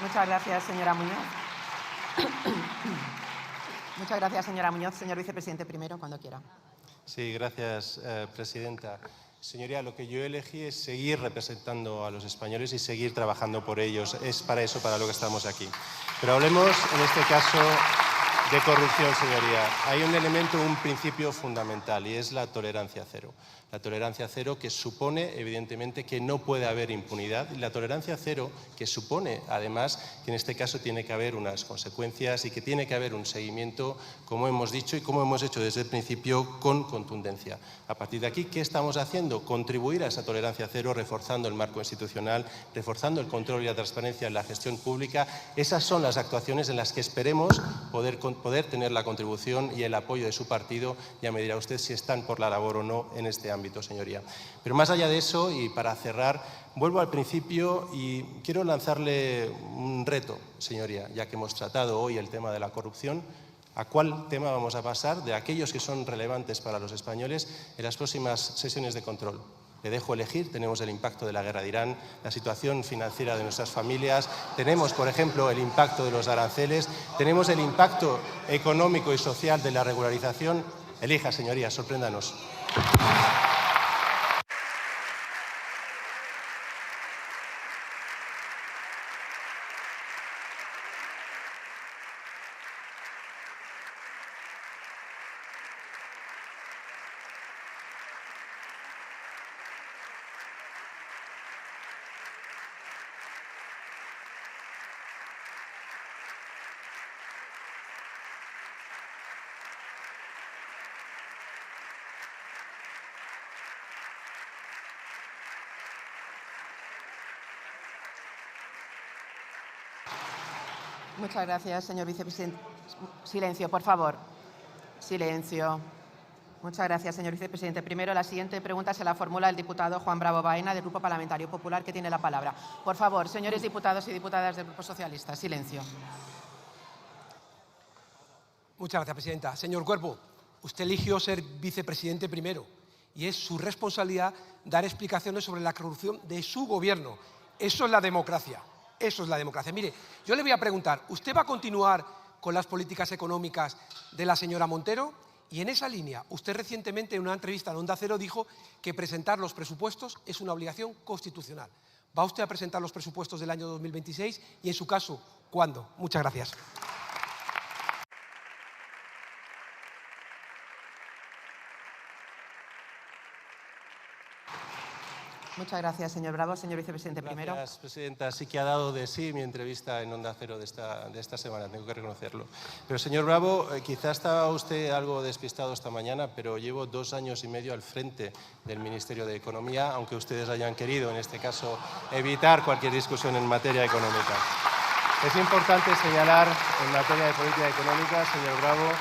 Muchas gracias, señora Muñoz. Muchas gracias, señora Muñoz. Señor vicepresidente, primero, cuando quiera. Sí, gracias, presidenta. Señoría, lo que yo elegí es seguir representando a los españoles y seguir trabajando por ellos. Es para eso para lo que estamos aquí. Pero hablemos, en este caso, de corrupción, señoría. Hay un elemento, un principio fundamental, y es la tolerancia cero. La tolerancia cero que supone, evidentemente, que no puede haber impunidad, y la tolerancia cero que supone, además, que en este caso tiene que haber unas consecuencias y que tiene que haber un seguimiento, como hemos dicho y como hemos hecho desde el principio, con contundencia. A partir de aquí, ¿qué estamos haciendo? Contribuir a esa tolerancia cero, reforzando el marco institucional, reforzando el control y la transparencia en la gestión pública. Esas son las actuaciones en las que esperemos poder tener la contribución y el apoyo de su partido. Ya me dirá usted si están por la labor o no en este ámbito, señoría. Pero más allá de eso, y para cerrar, vuelvo al principio y quiero lanzarle un reto, señoría, ya que hemos tratado hoy el tema de la corrupción. ¿A cuál tema vamos a pasar de aquellos que son relevantes para los españoles en las próximas sesiones de control? Le dejo elegir. Tenemos el impacto de la guerra de Irán, la situación financiera de nuestras familias, tenemos, por ejemplo, el impacto de los aranceles, tenemos el impacto económico y social de la regularización. Elija, señoría, sorpréndanos. Muchas gracias, señor vicepresidente. Silencio, por favor. Silencio. Muchas gracias, señor vicepresidente. Primero, la siguiente pregunta se la formula el diputado Juan Bravo Baena, del Grupo Parlamentario Popular, que tiene la palabra. Por favor, señores diputados y diputadas del Grupo Socialista, silencio. Muchas gracias, presidenta. Señor Cuervo, usted eligió ser vicepresidente primero y es su responsabilidad dar explicaciones sobre la corrupción de su gobierno. Eso es la democracia. Eso es la democracia. Mire, yo le voy a preguntar, ¿usted va a continuar con las políticas económicas de la señora Montero? Y en esa línea, usted recientemente en una entrevista en Onda Cero dijo que presentar los presupuestos es una obligación constitucional. ¿Va usted a presentar los presupuestos del año 2026? Y en su caso, ¿cuándo? Muchas gracias. Muchas gracias, señor Bravo. Señor vicepresidente, primero. Gracias, presidenta. Sí que ha dado de sí mi entrevista en Onda Cero de esta semana, tengo que reconocerlo. Pero, señor Bravo, quizá estaba usted algo despistado esta mañana, pero llevo 2 años y medio al frente del Ministerio de Economía, aunque ustedes hayan querido, en este caso, evitar cualquier discusión en materia económica. Es importante señalar, en materia de política económica, señor Bravo,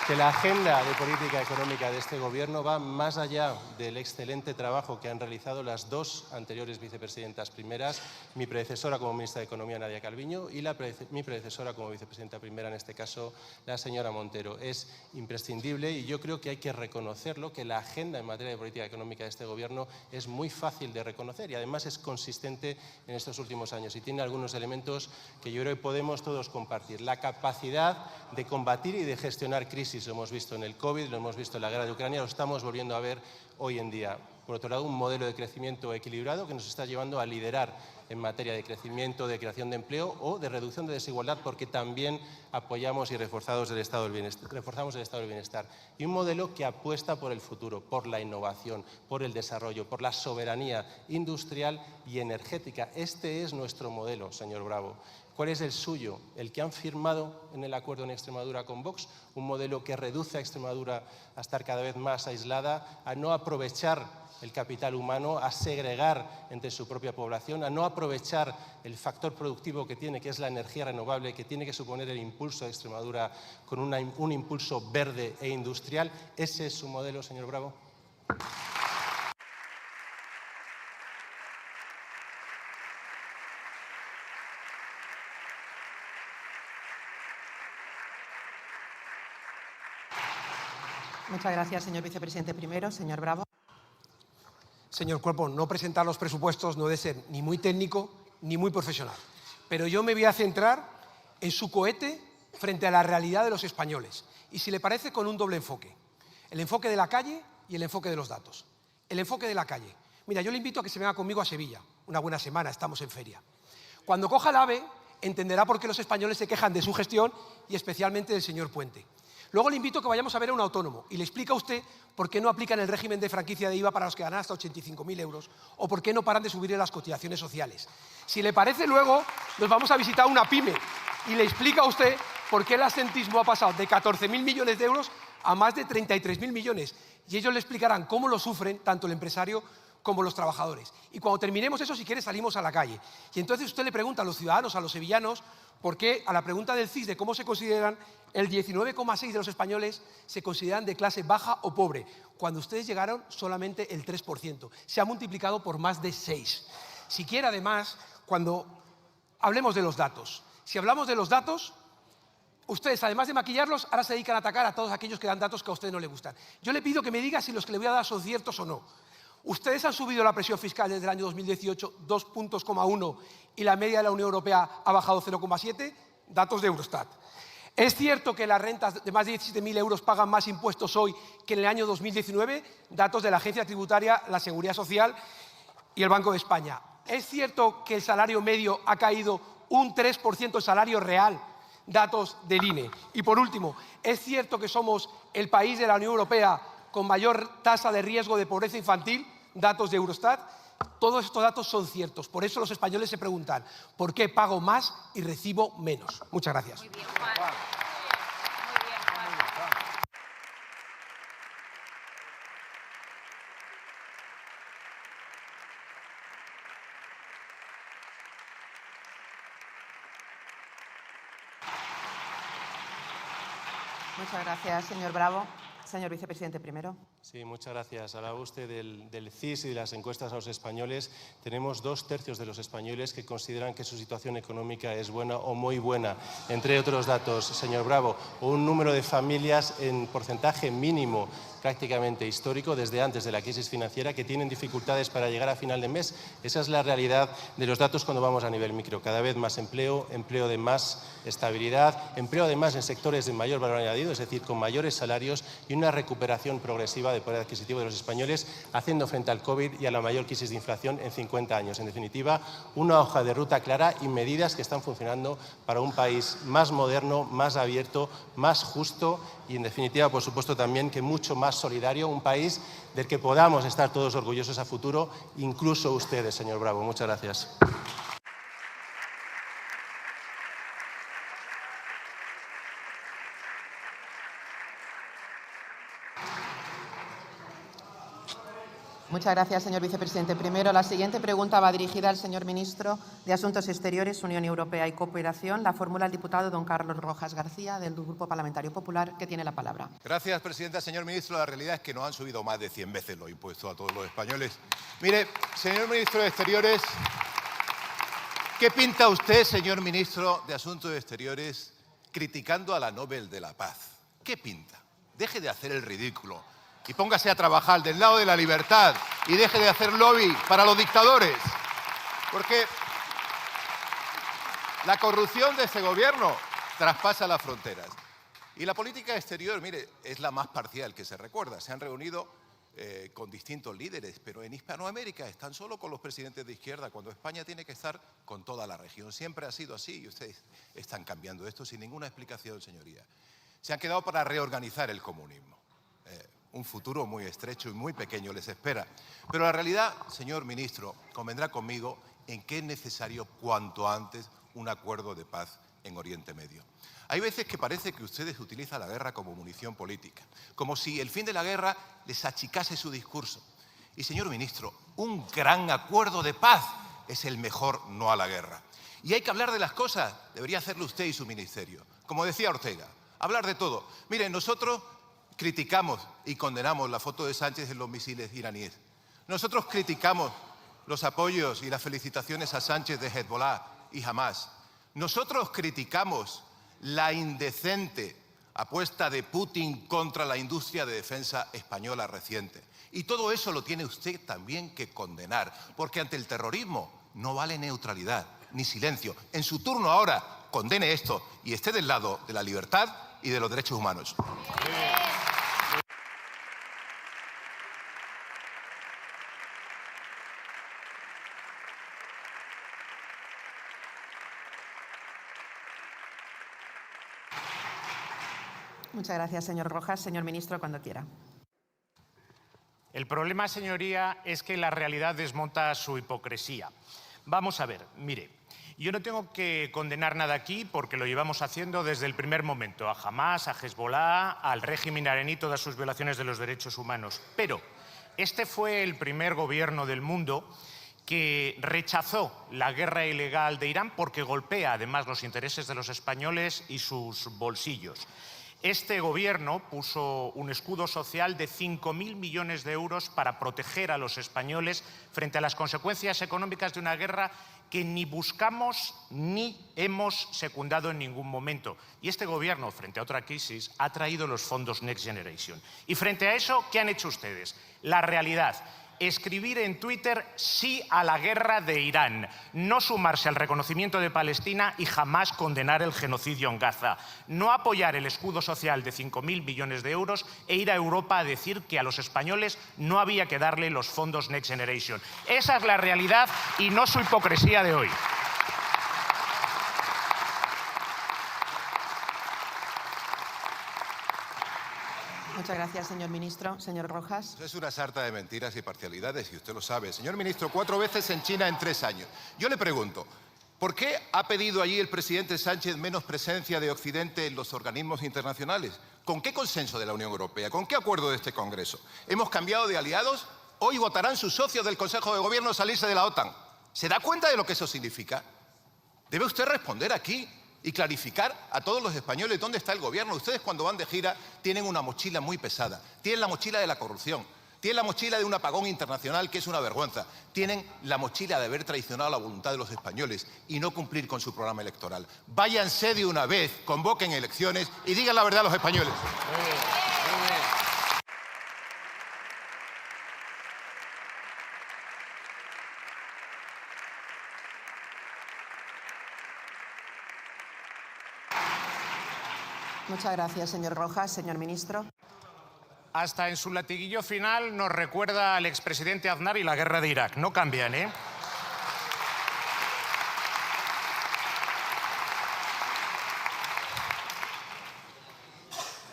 que la agenda de política económica de este Gobierno va más allá del excelente trabajo que han realizado las 2 anteriores vicepresidentas primeras, mi predecesora como ministra de Economía, Nadia Calviño, y mi predecesora como vicepresidenta primera, en este caso, la señora Montero. Es imprescindible y yo creo que hay que reconocerlo, que la agenda en materia de política económica de este Gobierno es muy fácil de reconocer y además es consistente en estos últimos años y tiene algunos elementos que yo creo que podemos todos compartir. La capacidad de combatir y de gestionar crisis. Lo hemos visto en el COVID, lo hemos visto en la guerra de Ucrania, lo estamos volviendo a ver hoy en día. Por otro lado, un modelo de crecimiento equilibrado que nos está llevando a liderar en materia de crecimiento, de creación de empleo o de reducción de desigualdad, porque también apoyamos y reforzamos el estado del bienestar. Y un modelo que apuesta por el futuro, por la innovación, por el desarrollo, por la soberanía industrial y energética. Este es nuestro modelo, señor Bravo. ¿Cuál es el suyo? El que han firmado en el acuerdo en Extremadura con Vox, un modelo que reduce a Extremadura a estar cada vez más aislada, a no aprovechar el capital humano, a segregar entre su propia población, a no aprovechar el factor productivo que tiene, que es la energía renovable, que tiene que suponer el impulso de Extremadura con un impulso verde e industrial. ¿Ese es su modelo, señor Bravo? Muchas gracias, señor vicepresidente primero. Señor Bravo. Señor Cuervo, no presentar los presupuestos no debe ser ni muy técnico ni muy profesional. pero yo me voy a centrar en su cohete frente a la realidad de los españoles. Y si le parece, con un doble enfoque. El enfoque de la calle y el enfoque de los datos. El enfoque de la calle. Mira, yo le invito a que se venga conmigo a Sevilla. Una buena semana, estamos en feria. Cuando coja el AVE, entenderá por qué los españoles se quejan de su gestión y especialmente del señor Puente. Luego le invito a que vayamos a ver a un autónomo y le explica a usted por qué no aplican el régimen de franquicia de IVA para los que ganan hasta 85.000 euros o por qué no paran de subir las cotizaciones sociales. Si le parece, luego nos vamos a visitar una pyme y le explica a usted por qué el absentismo ha pasado de 14.000 millones de euros a más de 33.000 millones. Y ellos le explicarán cómo lo sufren tanto el empresario como los trabajadores. Y cuando terminemos eso, si quiere, salimos a la calle. Y entonces usted le pregunta a los ciudadanos, a los sevillanos, por qué a la pregunta del CIS de cómo se consideran, el 19,6% de los españoles se consideran de clase baja o pobre. Cuando ustedes llegaron, solamente el 3%. Se ha multiplicado por más de 6. Si quiere, además, cuando hablemos de los datos. Si hablamos de los datos, ustedes, además de maquillarlos, ahora se dedican a atacar a todos aquellos que dan datos que a usted no le gustan. Yo le pido que me diga si los que le voy a dar son ciertos o no. Ustedes han subido la presión fiscal desde el año 2018 2,1 puntos y la media de la Unión Europea ha bajado 0,7, datos de Eurostat. ¿Es cierto que las rentas de más de 17.000 euros pagan más impuestos hoy que en el año 2019? Datos de la Agencia Tributaria, la Seguridad Social y el Banco de España. ¿Es cierto que el salario medio ha caído un 3% el salario real? Datos del INE. Y por último, ¿es cierto que somos el país de la Unión Europea con mayor tasa de riesgo de pobreza infantil? Datos de Eurostat. Todos estos datos son ciertos. Por eso los españoles se preguntan, ¿por qué pago más y recibo menos? Muchas gracias. Muy bien, Juan. Muy bien, Juan. Muchas gracias, señor Bravo. Señor vicepresidente primero. Sí, muchas gracias. Hablaba usted del CIS y de las encuestas a los españoles. Tenemos 2/3 de los españoles que consideran que su situación económica es buena o muy buena. Entre otros datos, señor Bravo, un número de familias en porcentaje mínimo prácticamente histórico desde antes de la crisis financiera que tienen dificultades para llegar a final de mes. Esa es la realidad de los datos cuando vamos a nivel micro. Cada vez más empleo, empleo de más estabilidad, empleo además en sectores de mayor valor añadido, es decir, con mayores salarios y una recuperación progresiva de poder adquisitivo de los españoles, haciendo frente al COVID y a la mayor crisis de inflación en 50 años. En definitiva, una hoja de ruta clara y medidas que están funcionando para un país más moderno, más abierto, más justo y, en definitiva, por supuesto, también que mucho más solidario, un país del que podamos estar todos orgullosos a futuro, incluso ustedes, señor Bravo. Muchas gracias. Muchas gracias, señor vicepresidente. Primero, la siguiente pregunta va dirigida al señor ministro de Asuntos Exteriores, Unión Europea y Cooperación. La formula el diputado don Carlos Rojas García, del Grupo Parlamentario Popular, que tiene la palabra. Gracias, presidenta. Señor ministro, la realidad es que nos han subido más de 100 veces los impuestos a todos los españoles. Mire, señor ministro de Exteriores, ¿qué pinta usted, señor ministro de Asuntos Exteriores, criticando a la Nobel de la Paz? ¿Qué pinta? Deje de hacer el ridículo y póngase a trabajar del lado de la libertad y deje de hacer lobby para los dictadores. Porque la corrupción de este gobierno traspasa las fronteras. Y la política exterior, mire, es la más parcial que se recuerda. Se han reunido con distintos líderes, pero en Hispanoamérica están solo con los presidentes de izquierda, cuando España tiene que estar con toda la región. Siempre ha sido así y ustedes están cambiando esto sin ninguna explicación, señoría. Se han quedado para reorganizar el comunismo. Un futuro muy estrecho y muy pequeño les espera. Pero la realidad, señor ministro, convendrá conmigo en que es necesario cuanto antes un acuerdo de paz en Oriente Medio. Hay veces que parece que ustedes utilizan la guerra como munición política, como si el fin de la guerra les achicase su discurso. Y, señor ministro, un gran acuerdo de paz es el mejor no a la guerra. Y hay que hablar de las cosas, debería hacerlo usted y su ministerio. Como decía Ortega, hablar de todo. Miren, nosotros criticamos y condenamos la foto de Sánchez en los misiles iraníes. Nosotros criticamos los apoyos y las felicitaciones a Sánchez de Hezbollah y Hamás. Nosotros criticamos la indecente apuesta de Putin contra la industria de defensa española reciente. Y todo eso lo tiene usted también que condenar, porque ante el terrorismo no vale neutralidad, ni silencio. En su turno ahora, condene esto y esté del lado de la libertad y de los derechos humanos. Muchas gracias, señor Rojas. Señor ministro, cuando quiera. El problema, señoría, es que la realidad desmonta su hipocresía. Vamos a ver, mire, yo no tengo que condenar nada aquí porque lo llevamos haciendo desde el primer momento, a Hamás, a Hezbollah, al régimen iraní, todas sus violaciones de los derechos humanos. Pero este fue el primer gobierno del mundo que rechazó la guerra ilegal de Irán porque golpea además los intereses de los españoles y sus bolsillos. Este gobierno puso un escudo social de 5.000 millones de euros para proteger a los españoles frente a las consecuencias económicas de una guerra que ni buscamos ni hemos secundado en ningún momento. Y este gobierno, frente a otra crisis, ha traído los fondos Next Generation. Y frente a eso, ¿qué han hecho ustedes? La realidad. Escribir en Twitter sí a la guerra de Irán, no sumarse al reconocimiento de Palestina y jamás condenar el genocidio en Gaza, no apoyar el escudo social de 5.000 millones de euros e ir a Europa a decir que a los españoles no había que darle los fondos Next Generation. Esa es la realidad y no su hipocresía de hoy. Muchas gracias, señor ministro. Señor Rojas. Eso es una sarta de mentiras y parcialidades, y usted lo sabe. Señor ministro, 4 veces en China en 3 años. Yo le pregunto, ¿por qué ha pedido allí el presidente Sánchez menos presencia de Occidente en los organismos internacionales? ¿Con qué consenso de la Unión Europea? ¿Con qué acuerdo de este Congreso? ¿Hemos cambiado de aliados? Hoy votarán sus socios del Consejo de Gobierno salirse de la OTAN. ¿Se da cuenta de lo que eso significa? Debe usted responder aquí y clarificar a todos los españoles dónde está el gobierno. Ustedes cuando van de gira tienen una mochila muy pesada. Tienen la mochila de la corrupción, tienen la mochila de un apagón internacional que es una vergüenza, tienen la mochila de haber traicionado la voluntad de los españoles y no cumplir con su programa electoral. Váyanse de una vez, convoquen elecciones y digan la verdad a los españoles. Muy bien, muy bien. Muchas gracias, señor Rojas. Señor ministro. Hasta en su latiguillo final nos recuerda al expresidente Aznar y la guerra de Irak. No cambian, ¿eh?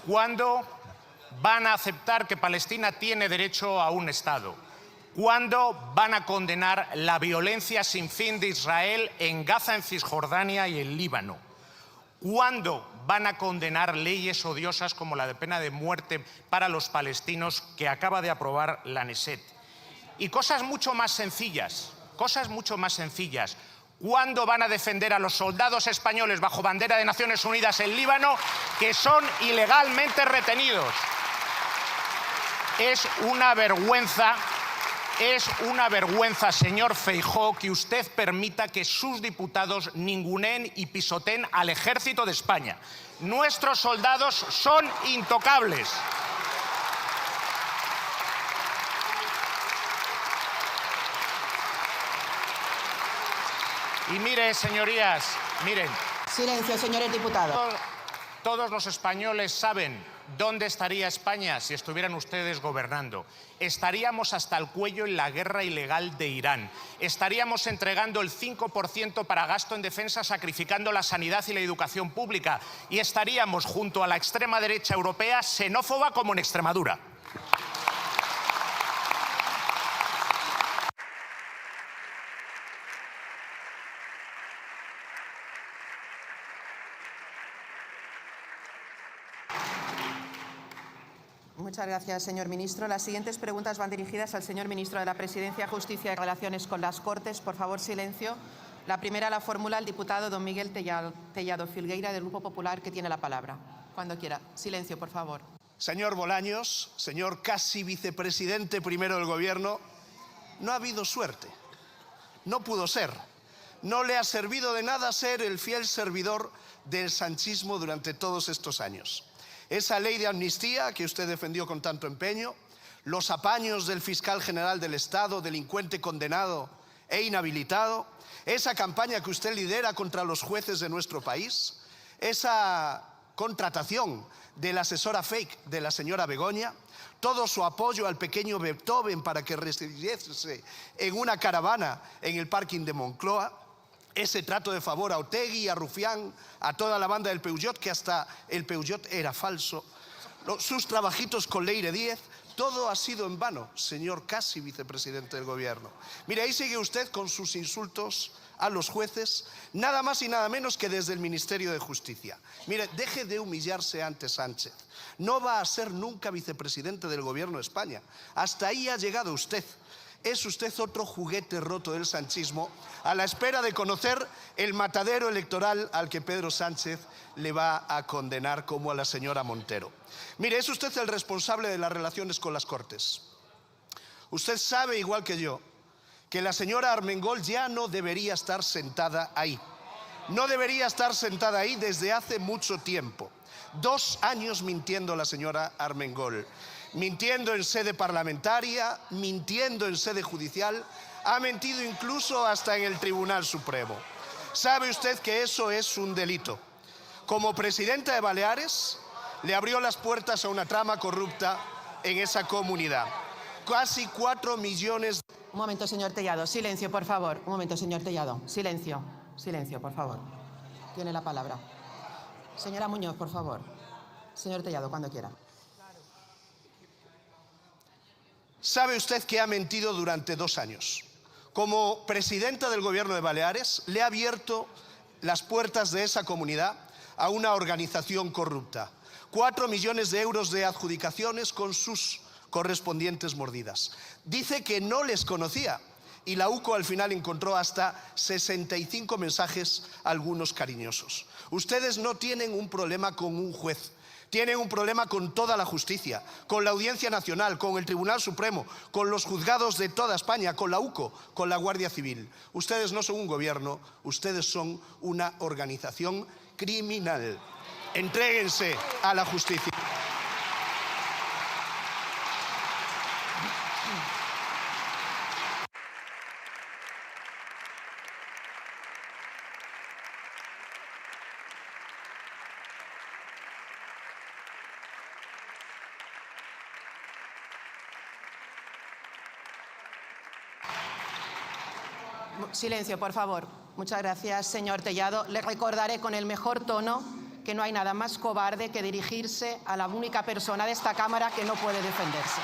¿Cuándo van a aceptar que Palestina tiene derecho a un Estado? ¿Cuándo van a condenar la violencia sin fin de Israel en Gaza, en Cisjordania y en Líbano? ¿Cuándo van a condenar leyes odiosas como la de pena de muerte para los palestinos que acaba de aprobar la Knesset? Y cosas mucho más sencillas, ¿Cuándo van a defender a los soldados españoles bajo bandera de Naciones Unidas en Líbano que son ilegalmente retenidos? Es una vergüenza, señor Feijóo, que usted permita que sus diputados ninguneen y pisoteen al ejército de España. Nuestros soldados son intocables. Y mire, señorías, miren. Silencio, señores diputados. Todos los españoles saben dónde estaría España si estuvieran ustedes gobernando. Estaríamos hasta el cuello en la guerra ilegal de Irán. Estaríamos entregando el 5% para gasto en defensa, sacrificando la sanidad y la educación pública. Y estaríamos junto a la extrema derecha europea, xenófoba como en Extremadura. Muchas gracias, señor ministro. Las siguientes preguntas van dirigidas al señor ministro de la Presidencia, Justicia y Relaciones con las Cortes. Por favor, silencio. La primera la formula el diputado don Miguel Tellado Filgueira, del Grupo Popular, que tiene la palabra. Cuando quiera. Silencio, por favor. Señor Bolaños, señor casi vicepresidente primero del Gobierno, no ha habido suerte. No pudo ser. No le ha servido de nada ser el fiel servidor del sanchismo durante todos estos años. Esa ley de amnistía que usted defendió con tanto empeño, los apaños del fiscal general del Estado, delincuente condenado e inhabilitado, esa campaña que usted lidera contra los jueces de nuestro país, esa contratación de la asesora fake de la señora Begoña, todo su apoyo al pequeño Beethoven para que residiese en una caravana en el parking de Moncloa, ese trato de favor a Otegi, a Rufián, a toda la banda del Peugeot, que hasta el Peugeot era falso, sus trabajitos con Leire Díez, todo ha sido en vano, señor casi vicepresidente del gobierno. Mire, ahí sigue usted con sus insultos a los jueces, nada más y nada menos que desde el Ministerio de Justicia. Mire, deje de humillarse ante Sánchez. No va a ser nunca vicepresidente del gobierno de España. Hasta ahí ha llegado usted. Es usted otro juguete roto del sanchismo, a la espera de conocer el matadero electoral al que Pedro Sánchez le va a condenar, como a la señora Montero. Mire, es usted el responsable de las relaciones con las Cortes. Usted sabe, igual que yo, que la señora Armengol ya no debería estar sentada ahí. No debería estar sentada ahí desde hace mucho tiempo. 2 años mintiendo la señora Armengol. Mintiendo en sede parlamentaria, mintiendo en sede judicial, ha mentido incluso hasta en el Tribunal Supremo. ¿Sabe usted que eso es un delito? Como presidenta de Baleares, le abrió las puertas a una trama corrupta en esa comunidad. Casi 4 millones... Un momento, señor Tellado. Silencio, por favor. Un momento, señor Tellado. Silencio. Silencio, por favor. Tiene la palabra. Señora Muñoz, por favor. Señor Tellado, cuando quiera. ¿Sabe usted que ha mentido durante 2 años? Como presidenta del gobierno de Baleares, le ha abierto las puertas de esa comunidad a una organización corrupta. 4 millones de euros de adjudicaciones con sus correspondientes mordidas. Dice que no les conocía y la UCO al final encontró hasta 65 mensajes, algunos cariñosos. Ustedes no tienen un problema con un juez. Tienen un problema con toda la justicia, con la Audiencia Nacional, con el Tribunal Supremo, con los juzgados de toda España, con la UCO, con la Guardia Civil. Ustedes no son un gobierno, ustedes son una organización criminal. Entréguense a la justicia. Silencio, por favor. Muchas gracias, señor Tellado. Le recordaré con el mejor tono que no hay nada más cobarde que dirigirse a la única persona de esta Cámara que no puede defenderse.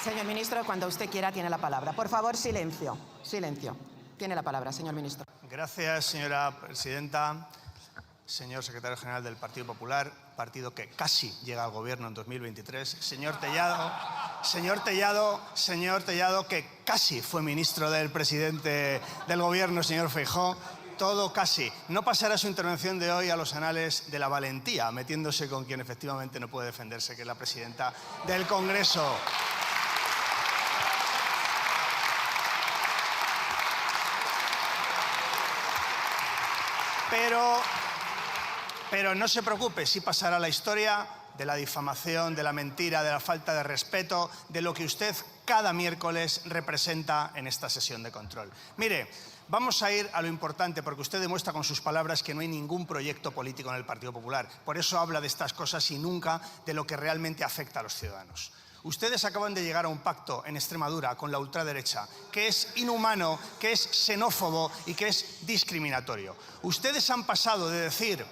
Señor ministro, cuando usted quiera tiene la palabra. Por favor, silencio. Silencio. Tiene la palabra, señor ministro. Gracias, señora presidenta. Señor secretario general del Partido Popular, partido que casi llega al gobierno en 2023. Señor Tellado, que casi fue ministro del presidente del gobierno, señor Feijóo. Todo casi. No pasará su intervención de hoy a los anales de la valentía, metiéndose con quien efectivamente no puede defenderse, que es la presidenta del Congreso. Pero no se preocupe, sí pasará la historia de la difamación, de la mentira, de la falta de respeto, de lo que usted cada miércoles representa en esta sesión de control. Mire, vamos a ir a lo importante, porque usted demuestra con sus palabras que no hay ningún proyecto político en el Partido Popular. Por eso habla de estas cosas y nunca de lo que realmente afecta a los ciudadanos. Ustedes acaban de llegar a un pacto en Extremadura con la ultraderecha que es inhumano, que es xenófobo y que es discriminatorio. Ustedes han pasado de decir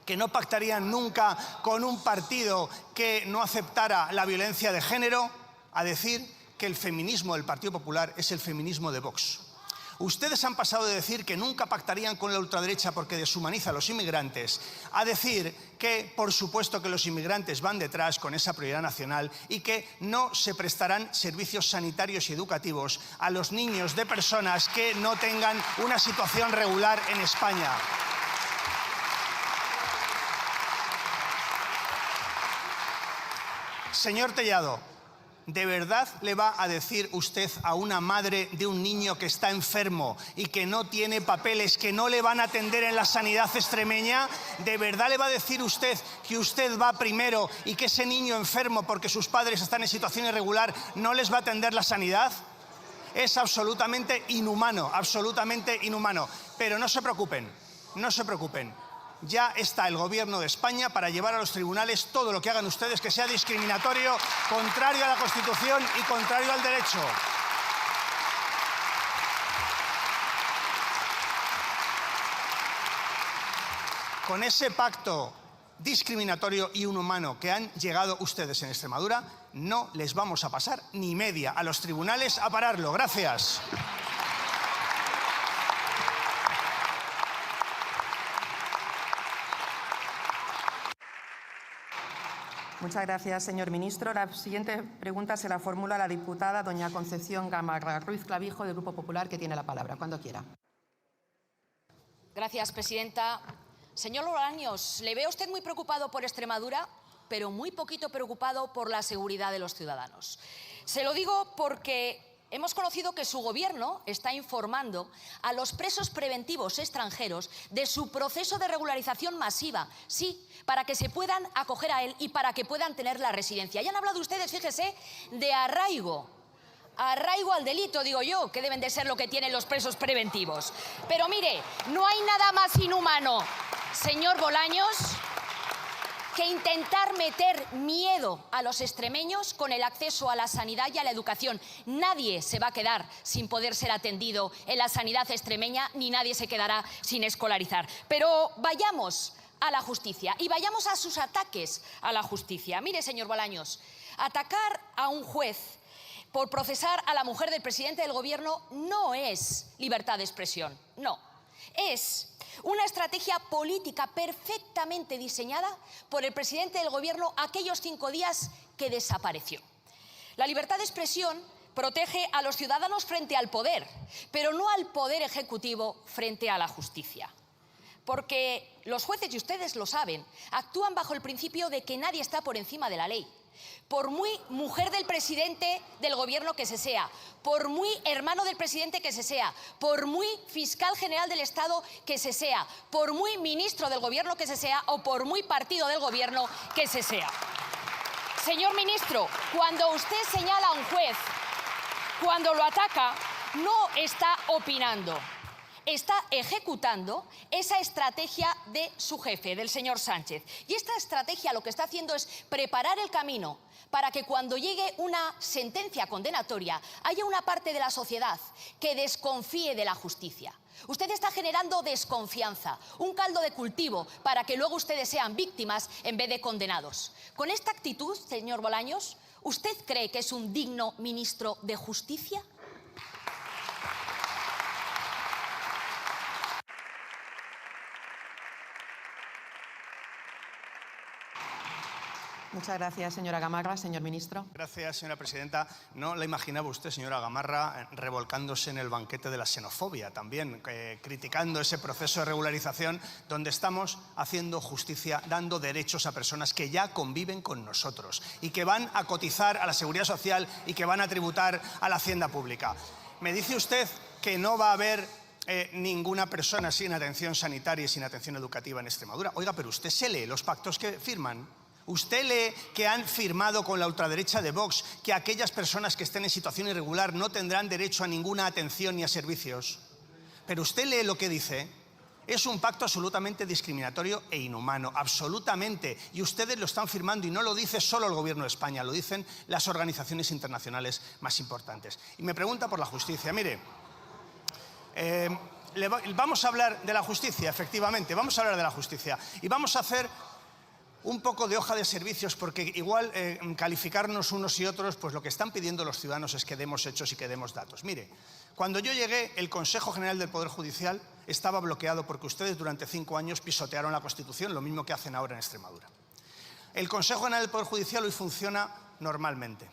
que no pactarían nunca con un partido que no aceptara la violencia de género a decir que el feminismo del Partido Popular es el feminismo de Vox. Ustedes han pasado de decir que nunca pactarían con la ultraderecha porque deshumaniza a los inmigrantes, a decir que, por supuesto, que los inmigrantes van detrás con esa prioridad nacional y que no se prestarán servicios sanitarios y educativos a los niños de personas que no tengan una situación regular en España. Señor Tellado, ¿de verdad le va a decir usted a una madre de un niño que está enfermo y que no tiene papeles, que no le van a atender en la sanidad extremeña? ¿De verdad le va a decir usted que usted va primero y que ese niño enfermo, porque sus padres están en situación irregular, no les va a atender la sanidad? Es absolutamente inhumano, absolutamente inhumano. Pero no se preocupen, no se preocupen. Ya está el Gobierno de España para llevar a los tribunales todo lo que hagan ustedes que sea discriminatorio, contrario a la Constitución y contrario al derecho. Con ese pacto discriminatorio y inhumano que han llegado ustedes en Extremadura, no les vamos a pasar ni media a los tribunales a pararlo. Gracias. Muchas gracias, señor ministro. La siguiente pregunta se la formula la diputada doña Concepción Gamarra Ruiz Clavijo, del Grupo Popular, que tiene la palabra. Cuando quiera. Gracias, presidenta. Señor Bolaños, le veo a usted muy preocupado por Extremadura, pero muy poquito preocupado por la seguridad de los ciudadanos. Se lo digo porque hemos conocido que su Gobierno está informando a los presos preventivos extranjeros de su proceso de regularización masiva, sí, para que se puedan acoger a él y para que puedan tener la residencia. Y han hablado ustedes, fíjese, de arraigo. Arraigo al delito, digo yo, que deben de ser lo que tienen los presos preventivos. Pero mire, no hay nada más inhumano, señor Bolaños, que intentar meter miedo a los extremeños con el acceso a la sanidad y a la educación. Nadie se va a quedar sin poder ser atendido en la sanidad extremeña, ni nadie se quedará sin escolarizar. Pero vayamos a la justicia y vayamos a sus ataques a la justicia. Mire, señor Bolaños, atacar a un juez por procesar a la mujer del presidente del Gobierno no es libertad de expresión, no. Es una estrategia política perfectamente diseñada por el presidente del Gobierno aquellos 5 días que desapareció. La libertad de expresión protege a los ciudadanos frente al poder, pero no al poder ejecutivo frente a la justicia. Porque los jueces, y ustedes lo saben, actúan bajo el principio de que nadie está por encima de la ley. Por muy mujer del presidente del Gobierno que se sea, por muy hermano del presidente que se sea, por muy fiscal general del Estado que se sea, por muy ministro del Gobierno que se sea o por muy partido del Gobierno que se sea. Señor ministro, cuando usted señala a un juez, cuando lo ataca, no está opinando. Está ejecutando esa estrategia de su jefe, del señor Sánchez. Y esta estrategia lo que está haciendo es preparar el camino para que cuando llegue una sentencia condenatoria haya una parte de la sociedad que desconfíe de la justicia. Usted está generando desconfianza, un caldo de cultivo para que luego ustedes sean víctimas en vez de condenados. Con esta actitud, señor Bolaños, ¿usted cree que es un digno ministro de Justicia? Muchas gracias, señora Gamarra. Señor ministro. Gracias, señora presidenta. No la imaginaba usted, señora Gamarra, revolcándose en el banquete de la xenofobia también, criticando ese proceso de regularización donde estamos haciendo justicia, dando derechos a personas que ya conviven con nosotros y que van a cotizar a la Seguridad Social y que van a tributar a la Hacienda Pública. Me dice usted que no va a haber ninguna persona sin atención sanitaria y sin atención educativa en Extremadura. Oiga, pero usted se lee los pactos que firman. ¿Usted lee que han firmado con la ultraderecha de Vox que aquellas personas que estén en situación irregular no tendrán derecho a ninguna atención ni a servicios? Pero usted lee lo que dice. Es un pacto absolutamente discriminatorio e inhumano, absolutamente. Y ustedes lo están firmando y no lo dice solo el Gobierno de España, lo dicen las organizaciones internacionales más importantes. Y me pregunta por la justicia. Mire, vamos a hablar de la justicia, efectivamente, vamos a hablar de la justicia. Y vamos a hacer un poco de hoja de servicios, porque igual calificarnos unos y otros, pues lo que están pidiendo los ciudadanos es que demos hechos y que demos datos. Mire, cuando yo llegué, el Consejo General del Poder Judicial estaba bloqueado porque ustedes durante 5 años pisotearon la Constitución, lo mismo que hacen ahora en Extremadura. El Consejo General del Poder Judicial hoy funciona normalmente.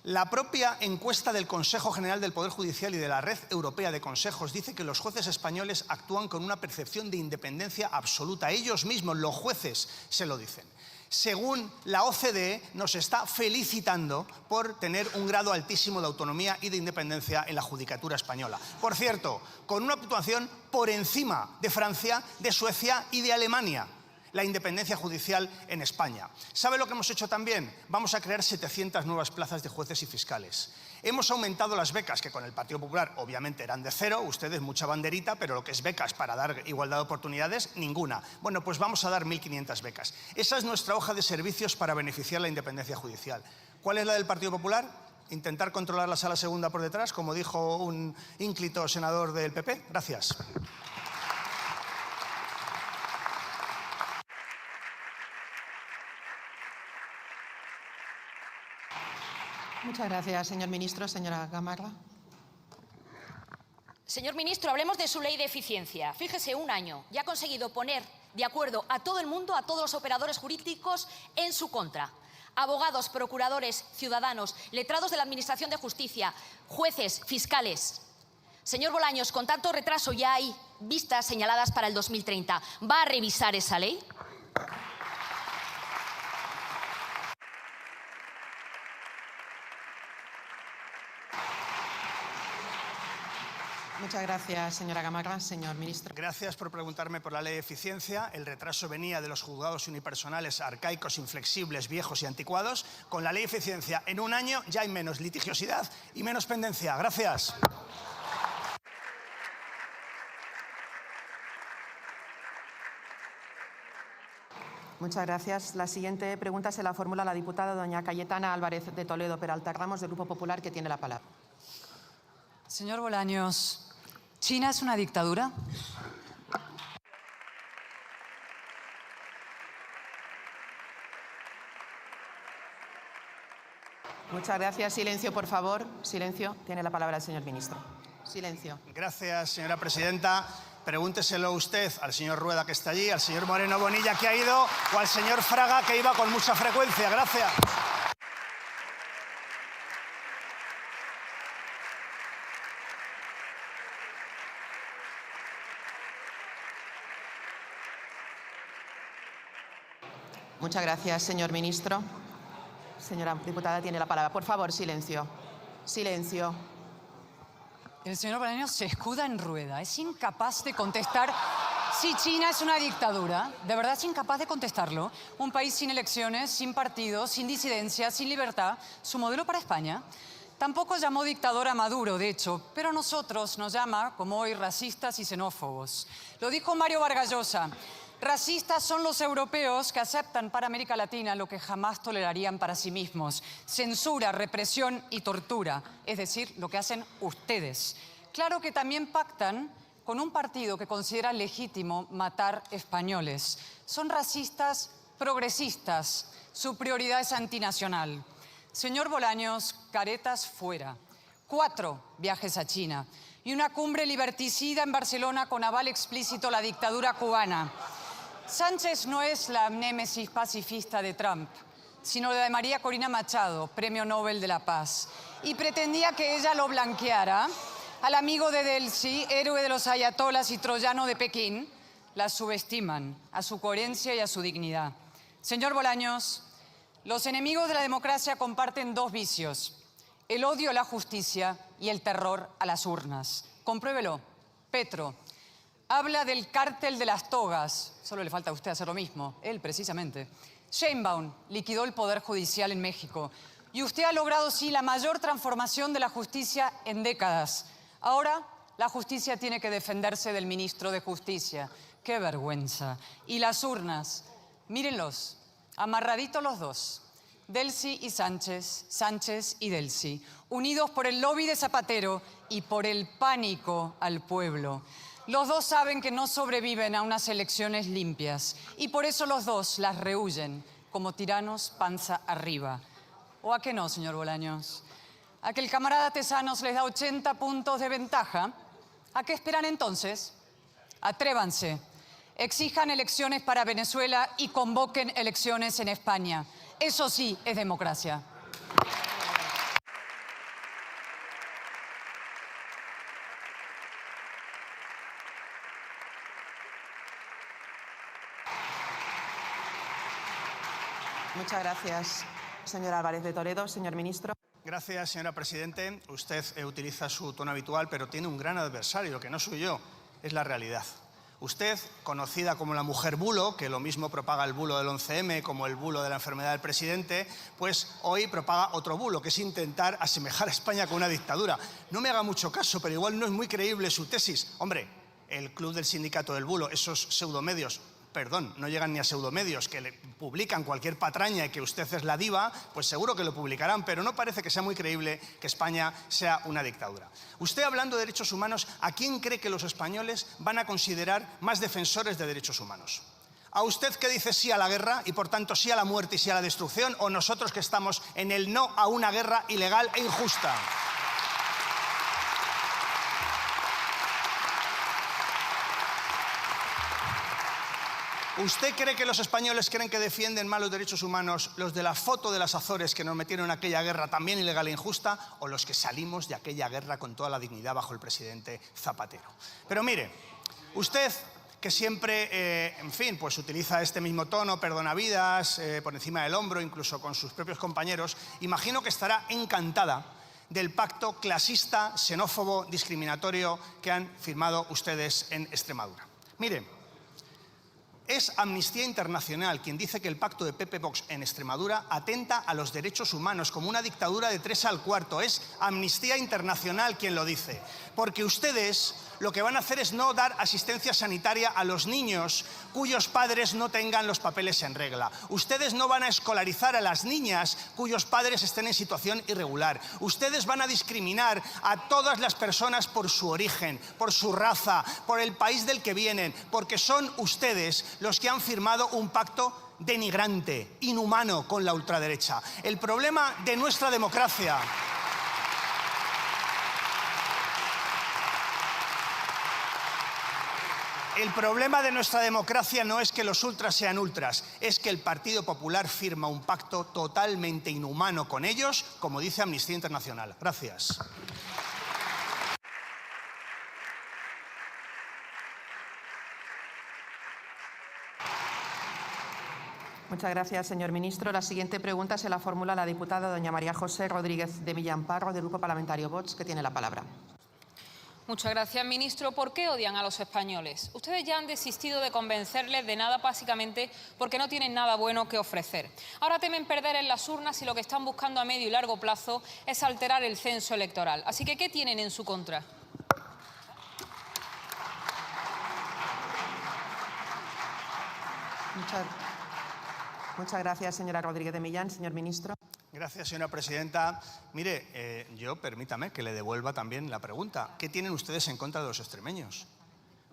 La propia encuesta del Consejo General del Poder Judicial y de la Red Europea de Consejos dice que los jueces españoles actúan con una percepción de independencia absoluta. Ellos mismos, los jueces, se lo dicen. Según la OCDE, nos está felicitando por tener un grado altísimo de autonomía y de independencia en la judicatura española. Por cierto, con una puntuación por encima de Francia, de Suecia y de Alemania. La independencia judicial en España. ¿Sabe lo que hemos hecho también? Vamos a crear 700 nuevas plazas de jueces y fiscales. Hemos aumentado las becas, que con el Partido Popular obviamente eran de cero, ustedes mucha banderita, pero lo que es becas para dar igualdad de oportunidades, ninguna. Bueno, pues vamos a dar 1.500 becas. Esa es nuestra hoja de servicios para beneficiar la independencia judicial. ¿Cuál es la del Partido Popular? Intentar controlar la sala segunda por detrás, como dijo un ínclito senador del PP. Gracias. Muchas gracias, señor ministro. Señora Gamarra. Señor ministro, hablemos de su ley de eficiencia. Fíjese, un año ya ha conseguido poner de acuerdo a todo el mundo, a todos los operadores jurídicos en su contra. Abogados, procuradores, ciudadanos, letrados de la Administración de Justicia, jueces, fiscales. Señor Bolaños, con tanto retraso ya hay vistas señaladas para el 2030. ¿Va a revisar esa ley? Muchas gracias, señora Gamarra. Señor ministro. Gracias por preguntarme por la ley de eficiencia. El retraso venía de los juzgados unipersonales arcaicos, inflexibles, viejos y anticuados. Con la ley de eficiencia, en un año ya hay menos litigiosidad y menos pendencia. Gracias. Muchas gracias. La siguiente pregunta se la formula la diputada doña Cayetana Álvarez de Toledo Peralta Ramos, del Grupo Popular, que tiene la palabra. Señor Bolaños, ¿China es una dictadura? Muchas gracias. Silencio, por favor. Silencio. Tiene la palabra el señor ministro. Silencio. Gracias, señora presidenta. Pregúnteselo usted al señor Rueda, que está allí, al señor Moreno Bonilla, que ha ido, o al señor Fraga, que iba con mucha frecuencia. Gracias. Muchas gracias, señor ministro. Señora diputada, tiene la palabra. Por favor, silencio. Silencio. El señor Bolaños se escuda en Rueda. Es incapaz de contestar si China es una dictadura. De verdad es incapaz de contestarlo. Un país sin elecciones, sin partidos, sin disidencia, sin libertad. Su modelo para España. Tampoco llamó dictador a Maduro, de hecho, pero a nosotros nos llama, como hoy, racistas y xenófobos. Lo dijo Mario Vargas Llosa. Racistas son los europeos que aceptan para América Latina lo que jamás tolerarían para sí mismos. Censura, represión y tortura. Es decir, lo que hacen ustedes. Claro que también pactan con un partido que considera legítimo matar españoles. Son racistas progresistas. Su prioridad es antinacional. Señor Bolaños, caretas fuera. 4 viajes a China y una cumbre liberticida en Barcelona con aval explícito a la dictadura cubana. Sánchez no es la némesis pacifista de Trump, sino la de María Corina Machado, Premio Nobel de la Paz. Y pretendía que ella lo blanqueara. Al amigo de Delcy, héroe de los ayatolas y troyano de Pekín, la subestiman a su coherencia y a su dignidad. Señor Bolaños, los enemigos de la democracia comparten 2 vicios: el odio a la justicia y el terror a las urnas. Compruébelo. Petro habla del cártel de las togas. Solo le falta a usted hacer lo mismo. Él, precisamente. Sheinbaum liquidó el Poder Judicial en México. Y usted ha logrado, sí, la mayor transformación de la justicia en décadas. Ahora, la justicia tiene que defenderse del ministro de Justicia. ¡Qué vergüenza! Y las urnas, mírenlos, amarraditos los dos. Delcy y Sánchez, Sánchez y Delcy, unidos por el lobby de Zapatero y por el pánico al pueblo. Los dos saben que no sobreviven a unas elecciones limpias y por eso los dos las rehuyen como tiranos panza arriba. ¿O a qué no, señor Bolaños? ¿A que el camarada Tesanos les da 80 puntos de ventaja? ¿A qué esperan entonces? Atrévanse, exijan elecciones para Venezuela y convoquen elecciones en España. Eso sí es democracia. Muchas gracias, señor Álvarez de Toledo. Señor ministro. Gracias, señora Presidente. Usted utiliza su tono habitual, pero tiene un gran adversario, que no soy yo, es la realidad. Usted, conocida como la mujer bulo, que lo mismo propaga el bulo del 11M como el bulo de la enfermedad del presidente, pues hoy propaga otro bulo, que es intentar asemejar a España con una dictadura. No me haga mucho caso, pero igual no es muy creíble su tesis. Hombre, el Club del Sindicato del Bulo, esos pseudomedios, perdón, no llegan ni a pseudomedios, que le publican cualquier patraña y que usted es la diva, pues seguro que lo publicarán, pero no parece que sea muy creíble que España sea una dictadura. Usted, hablando de derechos humanos, ¿a quién cree que los españoles van a considerar más defensores de derechos humanos? ¿A usted que dice sí a la guerra y por tanto sí a la muerte y sí a la destrucción, o nosotros que estamos en el no a una guerra ilegal e injusta? ¿Usted cree que los españoles creen que defienden más los derechos humanos los de la foto de las Azores que nos metieron en aquella guerra también ilegal e injusta, o los que salimos de aquella guerra con toda la dignidad bajo el presidente Zapatero? Pero mire, usted, que siempre, en fin, pues utiliza este mismo tono, perdonavidas, por encima del hombro, incluso con sus propios compañeros, imagino que estará encantada del pacto clasista, xenófobo, discriminatorio que han firmado ustedes en Extremadura. Mire, es Amnistía Internacional quien dice que el pacto de PP-Vox en Extremadura atenta a los derechos humanos como una dictadura de 3 al 4. Es Amnistía Internacional quien lo dice. Porque ustedes lo que van a hacer es no dar asistencia sanitaria a los niños cuyos padres no tengan los papeles en regla. Ustedes no van a escolarizar a las niñas cuyos padres estén en situación irregular. Ustedes van a discriminar a todas las personas por su origen, por su raza, por el país del que vienen, porque son ustedes los que han firmado un pacto denigrante, inhumano con la ultraderecha. El problema de nuestra democracia... El problema de nuestra democracia no es que los ultras sean ultras, es que el Partido Popular firma un pacto totalmente inhumano con ellos, como dice Amnistía Internacional. Gracias. Muchas gracias, señor ministro. La siguiente pregunta se la formula la diputada doña María José Rodríguez de Millán Parro, del Grupo Parlamentario Vox, que tiene la palabra. Muchas gracias, ministro. ¿Por qué odian a los españoles? Ustedes ya han desistido de convencerles de nada, básicamente porque no tienen nada bueno que ofrecer. Ahora temen perder en las urnas y lo que están buscando a medio y largo plazo es alterar el censo electoral. Así que, ¿qué tienen en su contra? Muchas gracias, señora Rodríguez de Millán. Señor ministro. Gracias, señora presidenta. Mire, permítame que le devuelva también la pregunta. ¿Qué tienen ustedes en contra de los extremeños?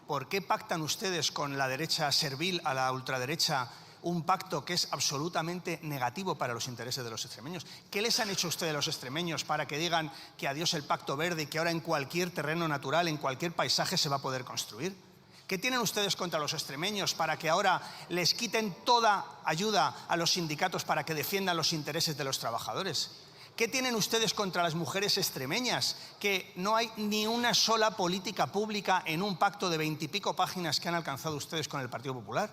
¿Por qué pactan ustedes con la derecha servil a la ultraderecha un pacto que es absolutamente negativo para los intereses de los extremeños? ¿Qué les han hecho ustedes los extremeños para que digan que adiós el pacto verde y que ahora en cualquier terreno natural, en cualquier paisaje se va a poder construir? ¿Qué tienen ustedes contra los extremeños para que ahora les quiten toda ayuda a los sindicatos para que defiendan los intereses de los trabajadores? ¿Qué tienen ustedes contra las mujeres extremeñas? Que no hay ni una sola política pública en un pacto de 20 y pico páginas que han alcanzado ustedes con el Partido Popular.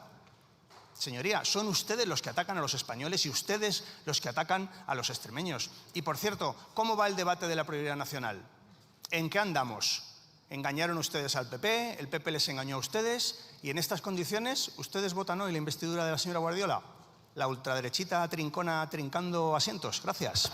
Señoría, son ustedes los que atacan a los españoles y ustedes los que atacan a los extremeños. Y por cierto, ¿cómo va el debate de la prioridad nacional? ¿En qué andamos? Engañaron ustedes al PP, el PP les engañó a ustedes y en estas condiciones ustedes votan hoy la investidura de la señora Guardiola. La ultraderechita trincona trincando asientos. Gracias.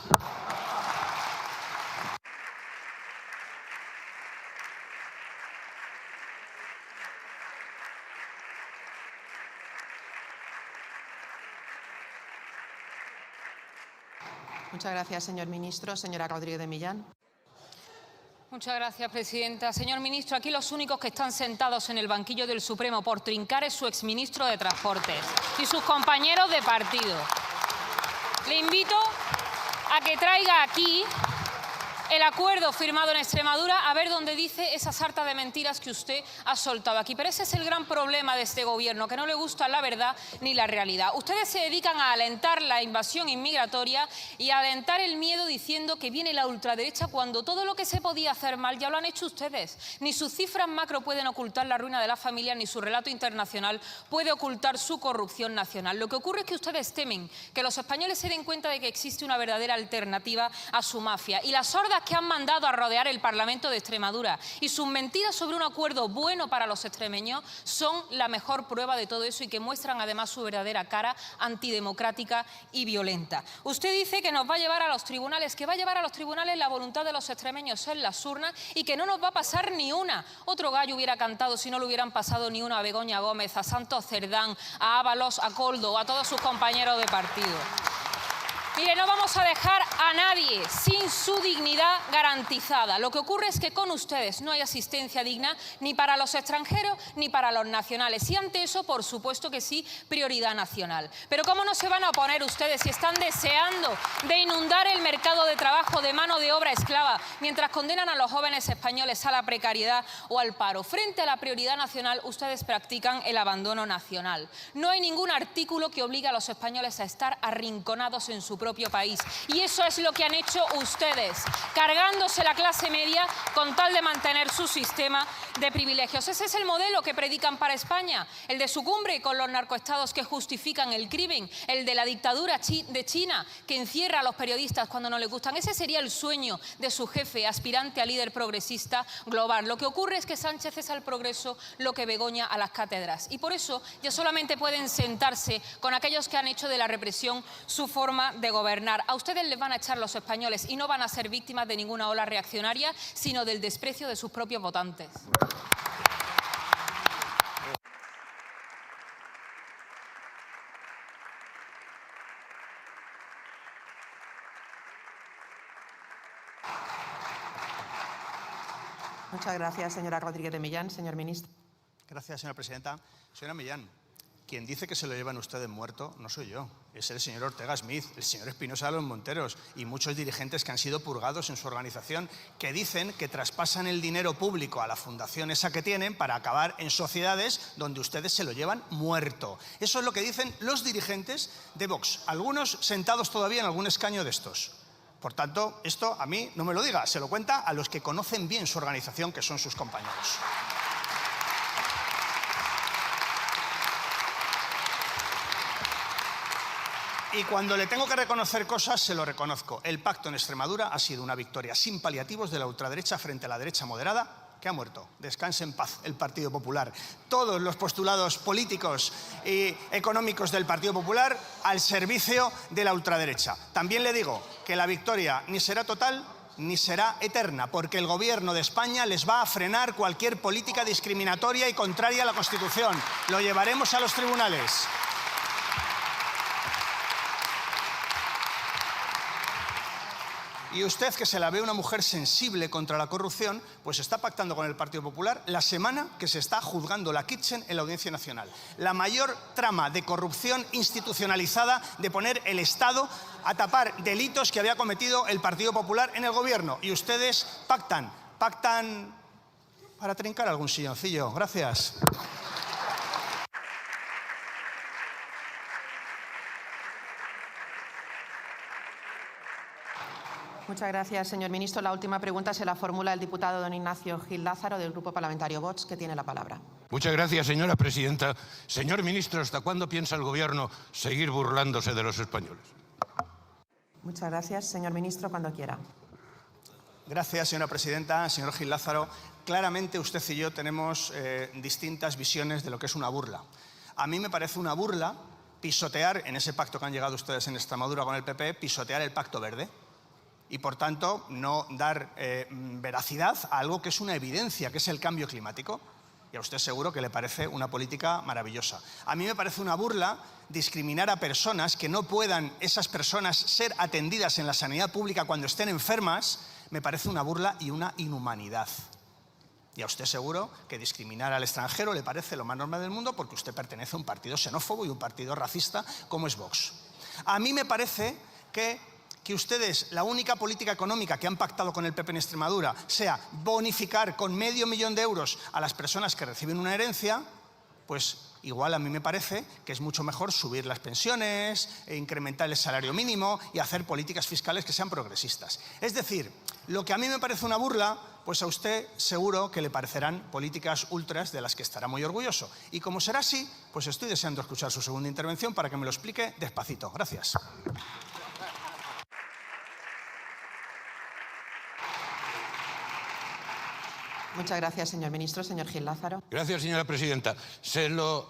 Muchas gracias, señor ministro. Señora Rodríguez de Millán. Muchas gracias, presidenta. Señor ministro, aquí los únicos que están sentados en el banquillo del Supremo por trincar es su exministro de Transportes y sus compañeros de partido. Le invito a que traiga aquí el acuerdo firmado en Extremadura, a ver dónde dice esa sarta de mentiras que usted ha soltado aquí. Pero ese es el gran problema de este gobierno, que no le gusta la verdad ni la realidad. Ustedes se dedican a alentar la invasión inmigratoria y a alentar el miedo diciendo que viene la ultraderecha cuando todo lo que se podía hacer mal ya lo han hecho ustedes. Ni sus cifras macro pueden ocultar la ruina de la familia, ni su relato internacional puede ocultar su corrupción nacional. Lo que ocurre es que ustedes temen que los españoles se den cuenta de que existe una verdadera alternativa a su mafia. Y las hordas que han mandado a rodear el Parlamento de Extremadura y sus mentiras sobre un acuerdo bueno para los extremeños son la mejor prueba de todo eso y que muestran además su verdadera cara antidemocrática y violenta. Usted dice que nos va a llevar a los tribunales, que va a llevar a los tribunales la voluntad de los extremeños en las urnas y que no nos va a pasar ni una. Otro gallo hubiera cantado si no le hubieran pasado ni una a Begoña Gómez, a Santos Cerdán, a Ábalos, a Coldo o a todos sus compañeros de partido. Mire, no vamos a dejar a nadie sin su dignidad garantizada. Lo que ocurre es que con ustedes no hay asistencia digna ni para los extranjeros ni para los nacionales. Y ante eso, por supuesto que sí, prioridad nacional. Pero ¿cómo no se van a oponer ustedes si están deseando de inundar el mercado de trabajo de mano de obra esclava mientras condenan a los jóvenes españoles a la precariedad o al paro? Frente a la prioridad nacional, ustedes practican el abandono nacional. No hay ningún artículo que obligue a los españoles a estar arrinconados en su propio país. Y eso es lo que han hecho ustedes, cargándose la clase media con tal de mantener su sistema de privilegios. Ese es el modelo que predican para España, el de su cumbre con los narcoestados que justifican el crimen, el de la dictadura de China que encierra a los periodistas cuando no les gustan. Ese sería el sueño de su jefe, aspirante a líder progresista global. Lo que ocurre es que Sánchez es al progreso lo que Begoña a las cátedras. Y por eso ya solamente pueden sentarse con aquellos que han hecho de la represión su forma de gobernar. A ustedes les van a echar los españoles y no van a ser víctimas de ninguna ola reaccionaria, sino del desprecio de sus propios votantes. Muchas gracias, señora Rodríguez de Millán. Señor ministro. Gracias, señora presidenta. Señora Millán, quien dice que se lo llevan ustedes muerto no soy yo, es el señor Ortega Smith, el señor Espinosa de los Monteros y muchos dirigentes que han sido purgados en su organización que dicen que traspasan el dinero público a la fundación esa que tienen para acabar en sociedades donde ustedes se lo llevan muerto. Eso es lo que dicen los dirigentes de Vox, algunos sentados todavía en algún escaño de estos. Por tanto, esto a mí no me lo diga, se lo cuenta a los que conocen bien su organización, que son sus compañeros. Y cuando le tengo que reconocer cosas, se lo reconozco. El pacto en Extremadura ha sido una victoria sin paliativos de la ultraderecha frente a la derecha moderada, que ha muerto. Descanse en paz el Partido Popular. Todos los postulados políticos y económicos del Partido Popular al servicio de la ultraderecha. También le digo que la victoria ni será total ni será eterna, porque el Gobierno de España les va a frenar cualquier política discriminatoria y contraria a la Constitución. Lo llevaremos a los tribunales. Y usted, que se la ve una mujer sensible contra la corrupción, pues está pactando con el Partido Popular la semana que se está juzgando la Kitchen en la Audiencia Nacional. La mayor trama de corrupción institucionalizada de poner el Estado a tapar delitos que había cometido el Partido Popular en el Gobierno. Y ustedes pactan para trincar algún silloncillo. Gracias. Muchas gracias, señor ministro. La última pregunta se la formula el diputado don Ignacio Gil Lázaro, del Grupo Parlamentario Vox, que tiene la palabra. Muchas gracias, señora presidenta. Señor ministro, ¿hasta cuándo piensa el Gobierno seguir burlándose de los españoles? Muchas gracias, señor ministro, cuando quiera. Gracias, señora presidenta. Señor Gil Lázaro, claramente usted y yo tenemos distintas visiones de lo que es una burla. A mí me parece una burla pisotear, en ese pacto que han llegado ustedes en Extremadura con el PP, pisotear el Pacto Verde. Y, por tanto, no dar veracidad a algo que es una evidencia, que es el cambio climático. Y a usted seguro que le parece una política maravillosa. A mí me parece una burla discriminar a personas, que no puedan esas personas ser atendidas en la sanidad pública cuando estén enfermas. Me parece una burla y una inhumanidad. Y a usted seguro que discriminar al extranjero le parece lo más normal del mundo, porque usted pertenece a un partido xenófobo y un partido racista como es Vox. A mí me parece que que ustedes, la única política económica que han pactado con el PP en Extremadura sea bonificar con medio millón de euros a las personas que reciben una herencia, pues igual a mí me parece que es mucho mejor subir las pensiones, incrementar el salario mínimo y hacer políticas fiscales que sean progresistas. Es decir, lo que a mí me parece una burla, pues a usted seguro que le parecerán políticas ultras de las que estará muy orgulloso. Y como será así, pues estoy deseando escuchar su segunda intervención para que me lo explique despacito. Gracias. Muchas gracias, señor ministro. Señor Gil Lázaro. Gracias, señora presidenta. Se lo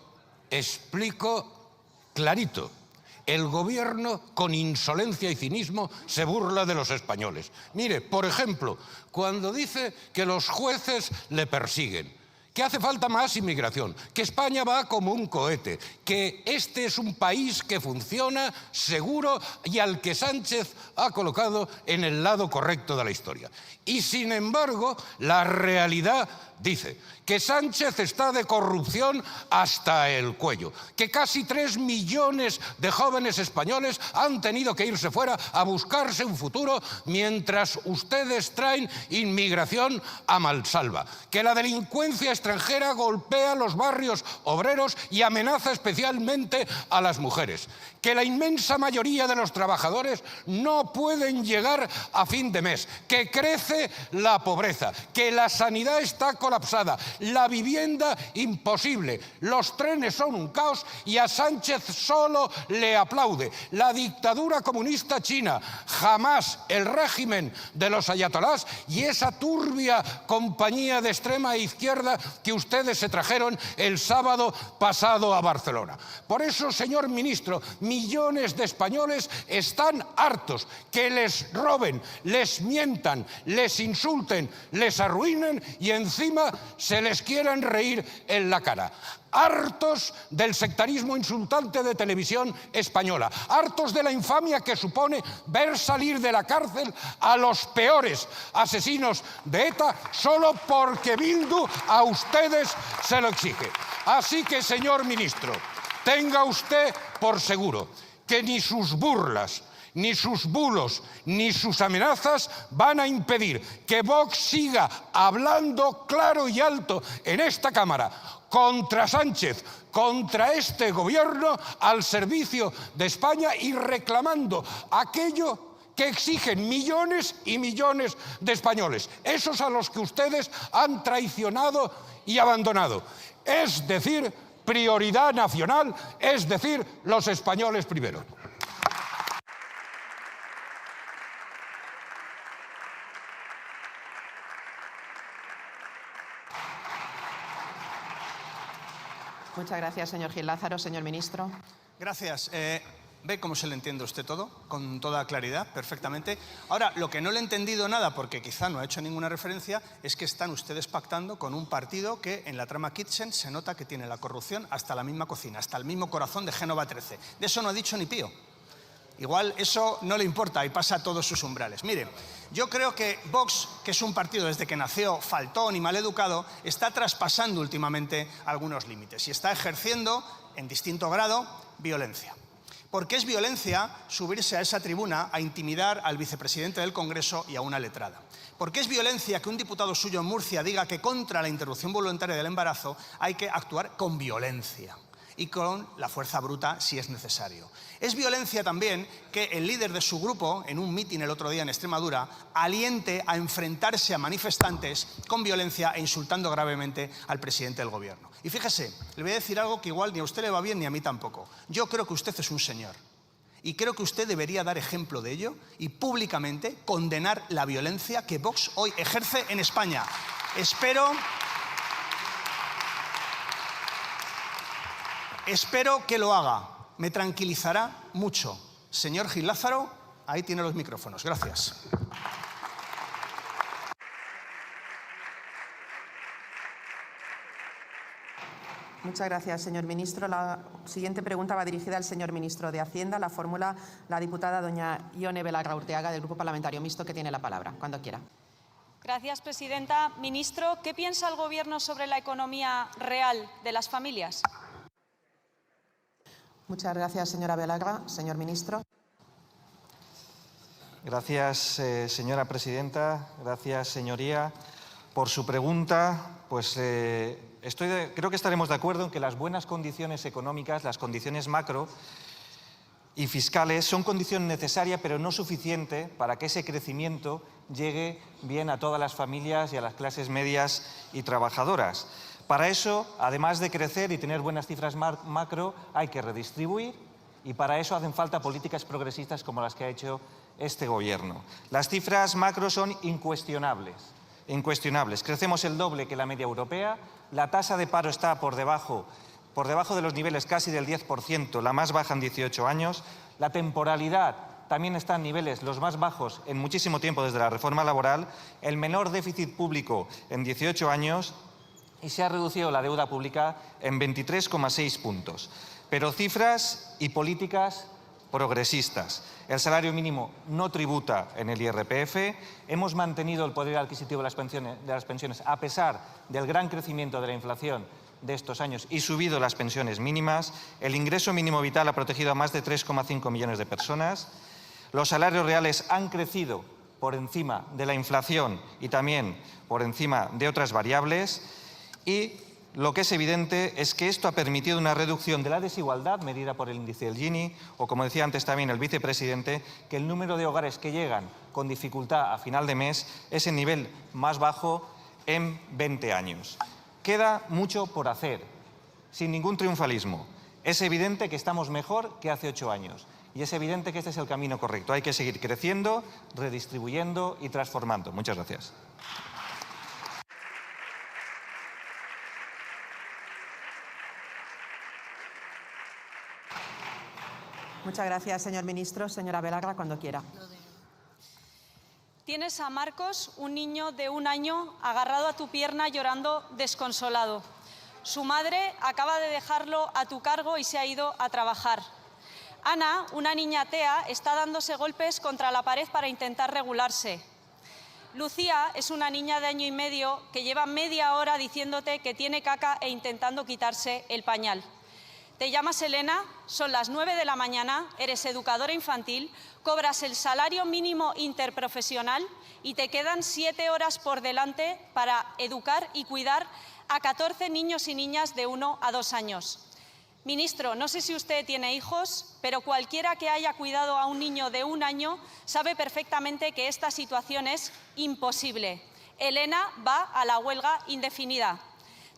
explico clarito. El gobierno, con insolencia y cinismo, se burla de los españoles. Mire, por ejemplo, cuando dice que los jueces le persiguen, que hace falta más inmigración, que España va como un cohete, que este es un país que funciona, seguro y al que Sánchez ha colocado en el lado correcto de la historia. Y sin embargo, la realidad dice que Sánchez está de corrupción hasta el cuello, que casi 3 millones de jóvenes españoles han tenido que irse fuera a buscarse un futuro mientras ustedes traen inmigración a mansalva, que la delincuencia extranjera golpea los barrios obreros y amenaza especialmente a las mujeres, que la inmensa mayoría de los trabajadores no pueden llegar a fin de mes, que crece la pobreza, que la sanidad está colapsada, la vivienda imposible, los trenes son un caos y a Sánchez solo le aplaude la dictadura comunista china, jamás el régimen de los ayatolás y esa turbia compañía de extrema izquierda que ustedes se trajeron el sábado pasado a Barcelona. Por eso, señor ministro, millones de españoles están hartos que les roben, les mientan, les insulten, les arruinen y encima se les quieran reír en la cara. Hartos del sectarismo insultante de Televisión Española, hartos de la infamia que supone ver salir de la cárcel a los peores asesinos de ETA solo porque Bildu a ustedes se lo exige. Así que, señor ministro, tenga usted por seguro que ni sus burlas, ni sus bulos, ni sus amenazas van a impedir que Vox siga hablando claro y alto en esta Cámara contra Sánchez, contra este gobierno al servicio de España y reclamando aquello que exigen millones y millones de españoles, esos a los que ustedes han traicionado y abandonado. Es decir, prioridad nacional, es decir, los españoles primero. Muchas gracias, señor Gil Lázaro. Señor ministro. Gracias. ¿Ve cómo se le entiende a usted todo? Con toda claridad, perfectamente. Ahora, lo que no le he entendido nada, porque quizá no ha hecho ninguna referencia, es que están ustedes pactando con un partido que en la trama Kitchen se nota que tiene la corrupción hasta la misma cocina, hasta el mismo corazón de Génova 13. De eso no ha dicho ni pío. Igual eso no le importa y pasa a todos sus umbrales. Mire, yo creo que Vox, que es un partido desde que nació faltón y maleducado, está traspasando últimamente algunos límites y está ejerciendo, en distinto grado, violencia. Porque es violencia subirse a esa tribuna a intimidar al vicepresidente del Congreso y a una letrada. Porque es violencia que un diputado suyo en Murcia diga que contra la interrupción voluntaria del embarazo hay que actuar con violencia y con la fuerza bruta si es necesario. Es violencia también que el líder de su grupo, en un mitin el otro día en Extremadura, aliente a enfrentarse a manifestantes con violencia e insultando gravemente al presidente del gobierno. Y fíjese, le voy a decir algo que igual ni a usted le va bien ni a mí tampoco. Yo creo que usted es un señor. Y creo que usted debería dar ejemplo de ello y públicamente condenar la violencia que Vox hoy ejerce en España. Espero que lo haga. Me tranquilizará mucho. Señor Gil Lázaro, ahí tiene los micrófonos. Gracias. Muchas gracias, señor ministro. La siguiente pregunta va dirigida al señor ministro de Hacienda. La fórmula la diputada doña Ione Belarra Urteaga, del Grupo Parlamentario Mixto, que tiene la palabra. Cuando quiera. Gracias, presidenta. Ministro, ¿qué piensa el Gobierno sobre la economía real de las familias? Muchas gracias, señora Belarra. Señor ministro. Gracias, señora presidenta. Gracias, señoría, por su pregunta. Pues creo que estaremos de acuerdo en que las buenas condiciones económicas, las condiciones macro y fiscales, son condición necesaria pero no suficiente para que ese crecimiento llegue bien a todas las familias y a las clases medias y trabajadoras. Para eso, además de crecer y tener buenas cifras macro, hay que redistribuir y para eso hacen falta políticas progresistas como las que ha hecho este Gobierno. Las cifras macro son incuestionables. Crecemos el doble que la media europea, la tasa de paro está por debajo de los niveles casi del 10%, la más baja en 18 años, la temporalidad también está en niveles los más bajos en muchísimo tiempo desde la reforma laboral, el menor déficit público en 18 años y se ha reducido la deuda pública en 23,6 puntos. Pero cifras y políticas progresistas. El salario mínimo no tributa en el IRPF, hemos mantenido el poder adquisitivo de las pensiones a pesar del gran crecimiento de la inflación de estos años y subido las pensiones mínimas, el ingreso mínimo vital ha protegido a más de 3,5 millones de personas, los salarios reales han crecido por encima de la inflación y también por encima de otras variables y lo que es evidente es que esto ha permitido una reducción de la desigualdad medida por el índice del Gini o, como decía antes también el vicepresidente, que el número de hogares que llegan con dificultad a final de mes es el nivel más bajo en 20 años. Queda mucho por hacer, sin ningún triunfalismo. Es evidente que estamos mejor que hace 8 años y es evidente que este es el camino correcto. Hay que seguir creciendo, redistribuyendo y transformando. Muchas gracias. Muchas gracias, señor ministro. Señora Vilagra, cuando quiera. Tienes a Marcos, un niño de 1 año, agarrado a tu pierna llorando desconsolado. Su madre acaba de dejarlo a tu cargo y se ha ido a trabajar. Ana, una niña atea, está dándose golpes contra la pared para intentar regularse. Lucía es una niña de 1 año y medio que lleva media hora diciéndote que tiene caca e intentando quitarse el pañal. Te llamas Elena, son las 9 de la mañana, eres educadora infantil, cobras el salario mínimo interprofesional y te quedan 7 horas por delante para educar y cuidar a 14 niños y niñas de 1 a 2 años. Ministro, no sé si usted tiene hijos, pero cualquiera que haya cuidado a un niño de 1 año sabe perfectamente que esta situación es imposible. Elena va a la huelga indefinida.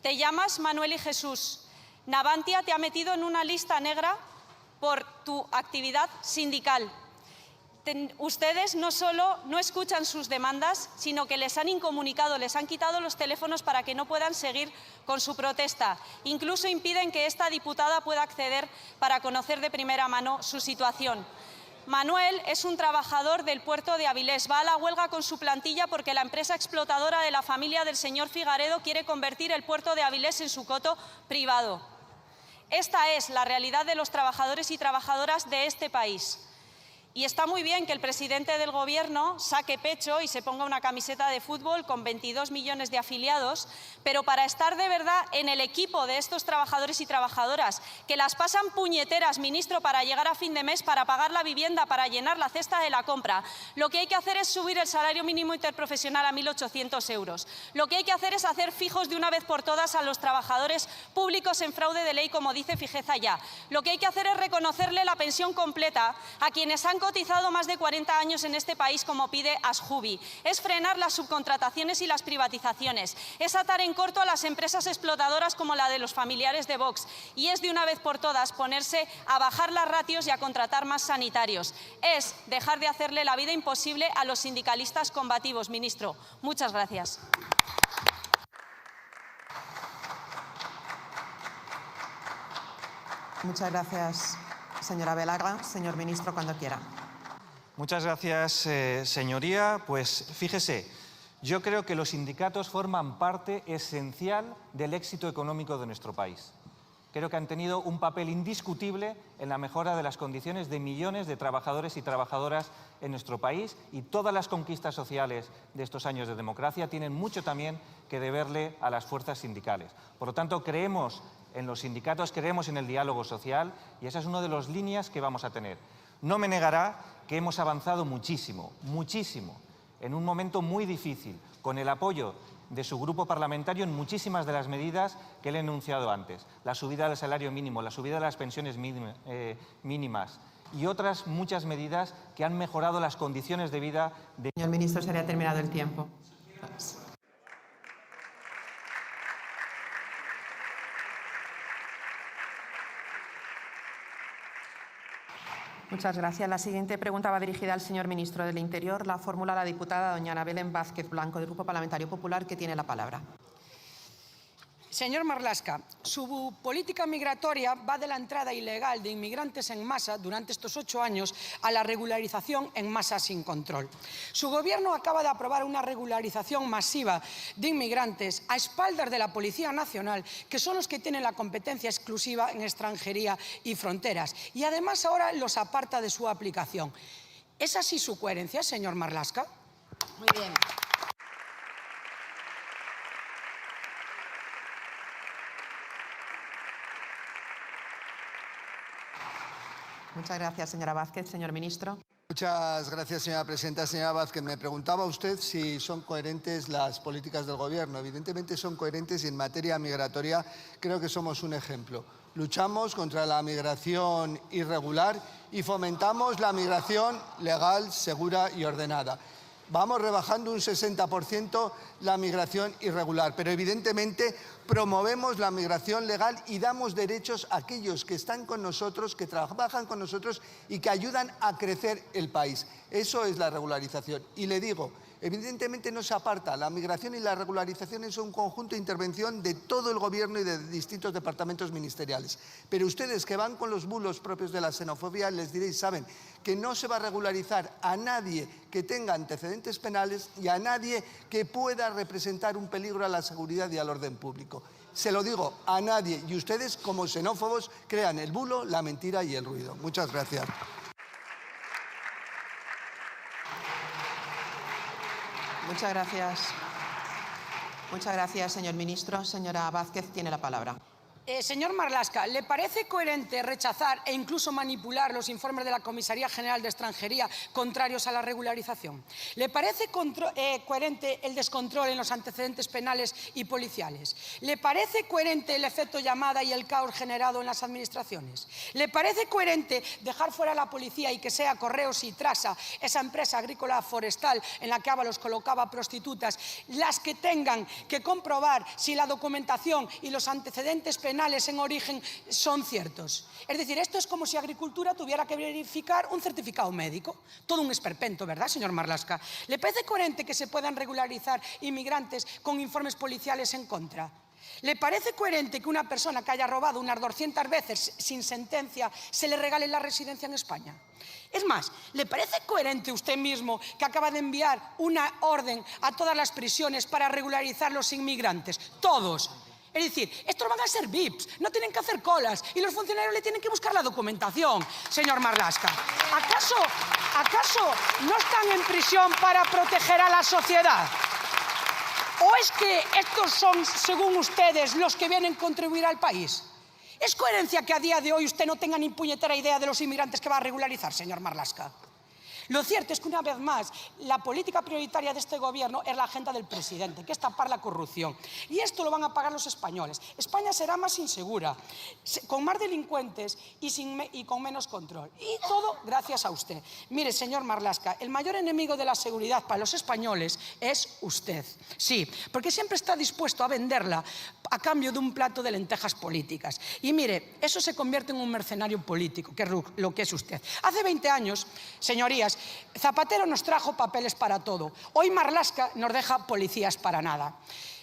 Te llamas Manuel y Jesús. Navantia te ha metido en una lista negra por tu actividad sindical. Ustedes no solo no escuchan sus demandas, sino que les han incomunicado, les han quitado los teléfonos para que no puedan seguir con su protesta. Incluso impiden que esta diputada pueda acceder para conocer de primera mano su situación. Manuel es un trabajador del puerto de Avilés. Va a la huelga con su plantilla porque la empresa explotadora de la familia del señor Figaredo quiere convertir el puerto de Avilés en su coto privado. Esta es la realidad de los trabajadores y trabajadoras de este país. Y está muy bien que el presidente del Gobierno saque pecho y se ponga una camiseta de fútbol con 22 millones de afiliados, pero para estar de verdad en el equipo de estos trabajadores y trabajadoras, que las pasan puñeteras, ministro, para llegar a fin de mes, para pagar la vivienda, para llenar la cesta de la compra, lo que hay que hacer es subir el salario mínimo interprofesional a 1.800 euros. Lo que hay que hacer es hacer fijos de una vez por todas a los trabajadores públicos en fraude de ley, como dice Fijeza Ya. Lo que hay que hacer es reconocerle la pensión completa a quienes han cotizado más de 40 años en este país, como pide Asjubi. Es frenar las subcontrataciones y las privatizaciones. Es atar en corto a las empresas explotadoras como la de los familiares de Vox. Y es de una vez por todas ponerse a bajar las ratios y a contratar más sanitarios. Es dejar de hacerle la vida imposible a los sindicalistas combativos, ministro. Muchas gracias. Muchas gracias, señora Vilagra. Señor ministro, cuando quiera. Muchas gracias, señoría. Pues fíjese, yo creo que los sindicatos forman parte esencial del éxito económico de nuestro país. Creo que han tenido un papel indiscutible en la mejora de las condiciones de millones de trabajadores y trabajadoras en nuestro país y todas las conquistas sociales de estos años de democracia tienen mucho también que deberle a las fuerzas sindicales. Por lo tanto, creemos en los sindicatos, creemos en el diálogo social y esa es una de las líneas que vamos a tener. No me negará que hemos avanzado muchísimo, muchísimo, en un momento muy difícil, con el apoyo de su grupo parlamentario en muchísimas de las medidas que le he enunciado antes. La subida del salario mínimo, la subida de las pensiones mínimas y otras muchas medidas que han mejorado las condiciones de vida de... Señor ministro, se le ha terminado el tiempo. Muchas gracias. La siguiente pregunta va dirigida al señor ministro del Interior. La formula la diputada doña Ana Belén Vázquez Blanco, del Grupo Parlamentario Popular, que tiene la palabra. Señor Marlaska, su política migratoria va de la entrada ilegal de inmigrantes en masa durante estos 8 años a la regularización en masa sin control. Su gobierno acaba de aprobar una regularización masiva de inmigrantes a espaldas de la Policía Nacional, que son los que tienen la competencia exclusiva en extranjería y fronteras, y además ahora los aparta de su aplicación. ¿Es así su coherencia, señor Marlaska? Muy bien. Muchas gracias, señora Vázquez. Señor ministro. Muchas gracias, señora presidenta. Señora Vázquez, me preguntaba usted si son coherentes las políticas del Gobierno. Evidentemente son coherentes y en materia migratoria creo que somos un ejemplo. Luchamos contra la migración irregular y fomentamos la migración legal, segura y ordenada. Vamos rebajando un 60% la migración irregular, pero evidentemente promovemos la migración legal y damos derechos a aquellos que están con nosotros, que trabajan con nosotros y que ayudan a crecer el país. Eso es la regularización. Y le digo, evidentemente no se aparta. La migración y la regularización es un conjunto de intervención de todo el Gobierno y de distintos departamentos ministeriales. Pero ustedes que van con los bulos propios de la xenofobia, les diréis, saben que no se va a regularizar a nadie que tenga antecedentes penales y a nadie que pueda representar un peligro a la seguridad y al orden público. Se lo digo, a nadie. Y ustedes, como xenófobos, crean el bulo, la mentira y el ruido. Muchas gracias. Muchas gracias. Muchas gracias, señor ministro. Señora Vázquez tiene la palabra. Señor Marlaska, ¿le parece coherente rechazar e incluso manipular los informes de la Comisaría General de Extranjería contrarios a la regularización? ¿Le parece coherente el descontrol en los antecedentes penales y policiales? ¿Le parece coherente el efecto llamada y el caos generado en las administraciones? ¿Le parece coherente dejar fuera a la policía y que sea Correos y Trasa, esa empresa agrícola forestal en la que Ábalos colocaba prostitutas, las que tengan que comprobar si la documentación y los antecedentes penales en origen son ciertos? Es decir, esto es como si Agricultura tuviera que verificar un certificado médico. Todo un esperpento, ¿verdad, señor Marlaska? ¿Le parece coherente que se puedan regularizar inmigrantes con informes policiales en contra? ¿Le parece coherente que una persona que haya robado unas 200 veces sin sentencia se le regale la residencia en España? Es más, ¿le parece coherente usted mismo que acaba de enviar una orden a todas las prisiones para regularizar los inmigrantes? Todos. Es decir, estos van a ser VIPs, no tienen que hacer colas y los funcionarios le tienen que buscar la documentación, señor Marlaska. ¿Acaso no están en prisión para proteger a la sociedad? ¿O es que estos son, según ustedes, los que vienen a contribuir al país? ¿Es coherencia que a día de hoy usted no tenga ni puñetera idea de los inmigrantes que va a regularizar, señor Marlaska? Lo cierto es que, una vez más, la política prioritaria de este Gobierno es la agenda del presidente, que es tapar la corrupción. Y esto lo van a pagar los españoles. España será más insegura, con más delincuentes y con menos control. Y todo gracias a usted. Mire, señor Marlaska, el mayor enemigo de la seguridad para los españoles es usted. Sí, porque siempre está dispuesto a venderla a cambio de un plato de lentejas políticas. Y mire, eso se convierte en un mercenario político, que es lo que es usted. Hace 20 años, señorías, Zapatero nos trajo papeles para todo. Hoy Marlaska nos deja policías para nada.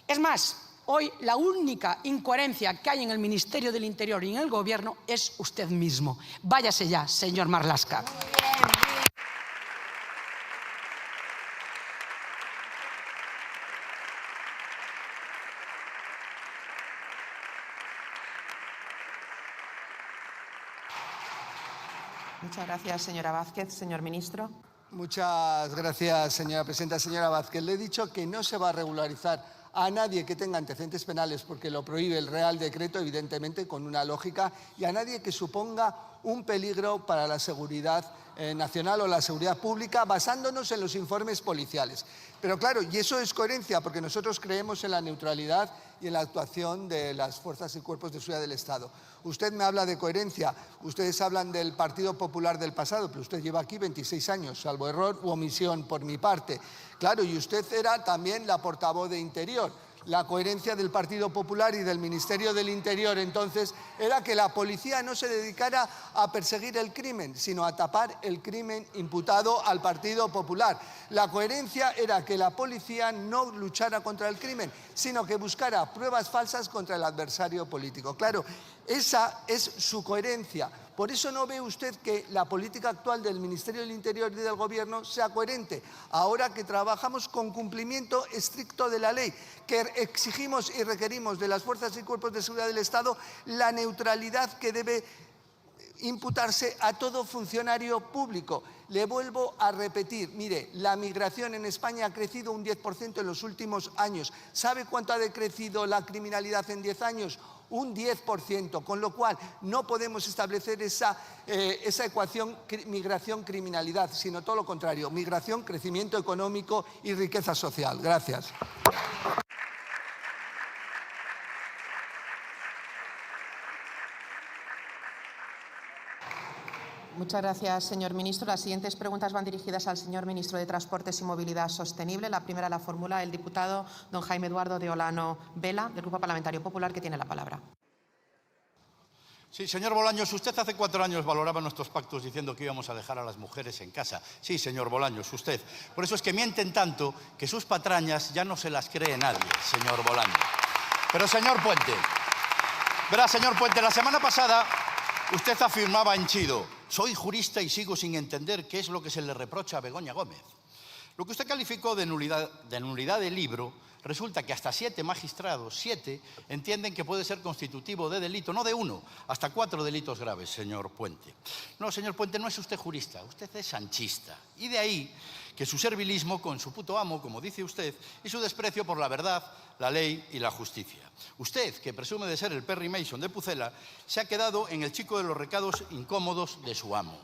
Es más, hoy la única incoherencia que hay en el Ministerio del Interior y en el Gobierno es usted mismo. Váyase ya, señor Marlaska. Muchas gracias, señora Vázquez. Señor ministro. Muchas gracias, señora presidenta. Señora Vázquez, le he dicho que no se va a regularizar a nadie que tenga antecedentes penales, porque lo prohíbe el Real Decreto, evidentemente, con una lógica, y a nadie que suponga un peligro para la seguridad nacional o la seguridad pública, basándonos en los informes policiales. Pero claro, y eso es coherencia, porque nosotros creemos en la neutralidad y en la actuación de las fuerzas y cuerpos de seguridad del Estado. Usted me habla de coherencia, ustedes hablan del Partido Popular del pasado, pero usted lleva aquí 26 años, salvo error u omisión por mi parte. Claro, y usted era también la portavoz de Interior. La coherencia del Partido Popular y del Ministerio del Interior entonces era que la policía no se dedicara a perseguir el crimen, sino a tapar el crimen imputado al Partido Popular. La coherencia era que la policía no luchara contra el crimen, sino que buscara pruebas falsas contra el adversario político. Claro, esa es su coherencia. Por eso no ve usted que la política actual del Ministerio del Interior y del Gobierno sea coherente. Ahora que trabajamos con cumplimiento estricto de la ley, que exigimos y requerimos de las fuerzas y cuerpos de seguridad del Estado la neutralidad que debe imputarse a todo funcionario público. Le vuelvo a repetir, mire, la migración en España ha crecido un 10% en los últimos años. ¿Sabe cuánto ha decrecido la criminalidad en 10 años? Un 10%, con lo cual no podemos establecer esa ecuación migración-criminalidad, sino todo lo contrario, migración, crecimiento económico y riqueza social. Gracias. Muchas gracias, señor ministro. Las siguientes preguntas van dirigidas al señor ministro de Transportes y Movilidad Sostenible. La primera la formula el diputado don Jaime Eduardo de Olano Vela, del Grupo Parlamentario Popular, que tiene la palabra. Sí, señor Bolaños, usted hace 4 años valoraba nuestros pactos diciendo que íbamos a dejar a las mujeres en casa. Sí, señor Bolaños, usted. Por eso es que mienten tanto que sus patrañas ya no se las cree nadie, señor Bolaños. Pero, señor Puente, verá, señor Puente, la semana pasada usted afirmaba henchido: soy jurista y sigo sin entender qué es lo que se le reprocha a Begoña Gómez. Lo que usted calificó de nulidad de libro, resulta que hasta 7 magistrados, 7, entienden que puede ser constitutivo de delito, no de 1, hasta 4 delitos graves, señor Puente. No, señor Puente, no es usted jurista, usted es sanchista. Y de ahí que su servilismo con su puto amo, como dice usted, y su desprecio por la verdad, la ley y la justicia. Usted, que presume de ser el Perry Mason de Pucela, se ha quedado en el chico de los recados incómodos de su amo.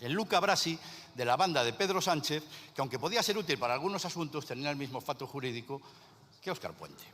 El Luca Brasi de la banda de Pedro Sánchez, que aunque podía ser útil para algunos asuntos, tenía el mismo olfato jurídico que Óscar Puente.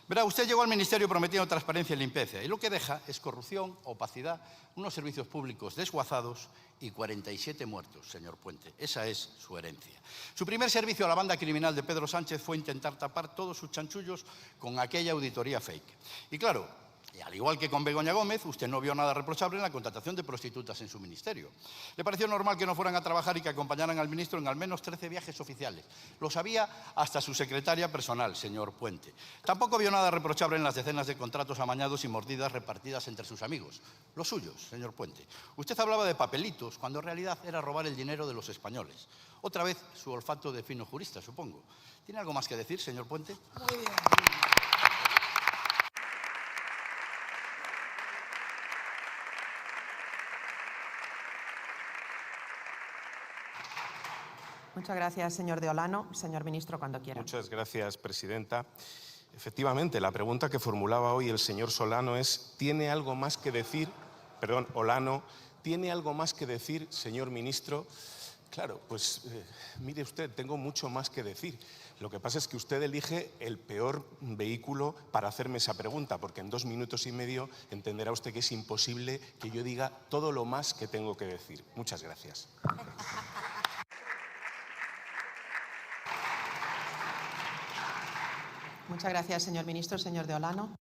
Verá, usted llegó al Ministerio prometiendo transparencia y limpieza, y lo que deja es corrupción, opacidad, unos servicios públicos desguazados y 47 muertos, señor Puente. Esa es su herencia. Su primer servicio a la banda criminal de Pedro Sánchez fue intentar tapar todos sus chanchullos con aquella auditoría fake. Y claro, al igual que con Begoña Gómez, usted no vio nada reprochable en la contratación de prostitutas en su ministerio. Le pareció normal que no fueran a trabajar y que acompañaran al ministro en al menos 13 viajes oficiales. Lo sabía hasta su secretaria personal, señor Puente. Tampoco vio nada reprochable en las decenas de contratos amañados y mordidas repartidas entre sus amigos. Los suyos, señor Puente. Usted hablaba de papelitos, cuando en realidad era robar el dinero de los españoles. Otra vez su olfato de fino jurista, supongo. ¿Tiene algo más que decir, señor Puente? Muy bien. Muchas gracias, señor de Olano. Señor ministro, cuando quiera. Muchas gracias, presidenta. Efectivamente, la pregunta que formulaba hoy el señor Solano es: ¿tiene algo más que decir? Perdón, Olano, ¿tiene algo más que decir, señor ministro? Claro, pues mire usted, tengo mucho más que decir. Lo que pasa es que usted elige el peor vehículo para hacerme esa pregunta, porque en 2 minutos y medio entenderá usted que es imposible que yo diga todo lo más que tengo que decir. Muchas gracias. Muchas gracias, señor ministro. Señor de Olano.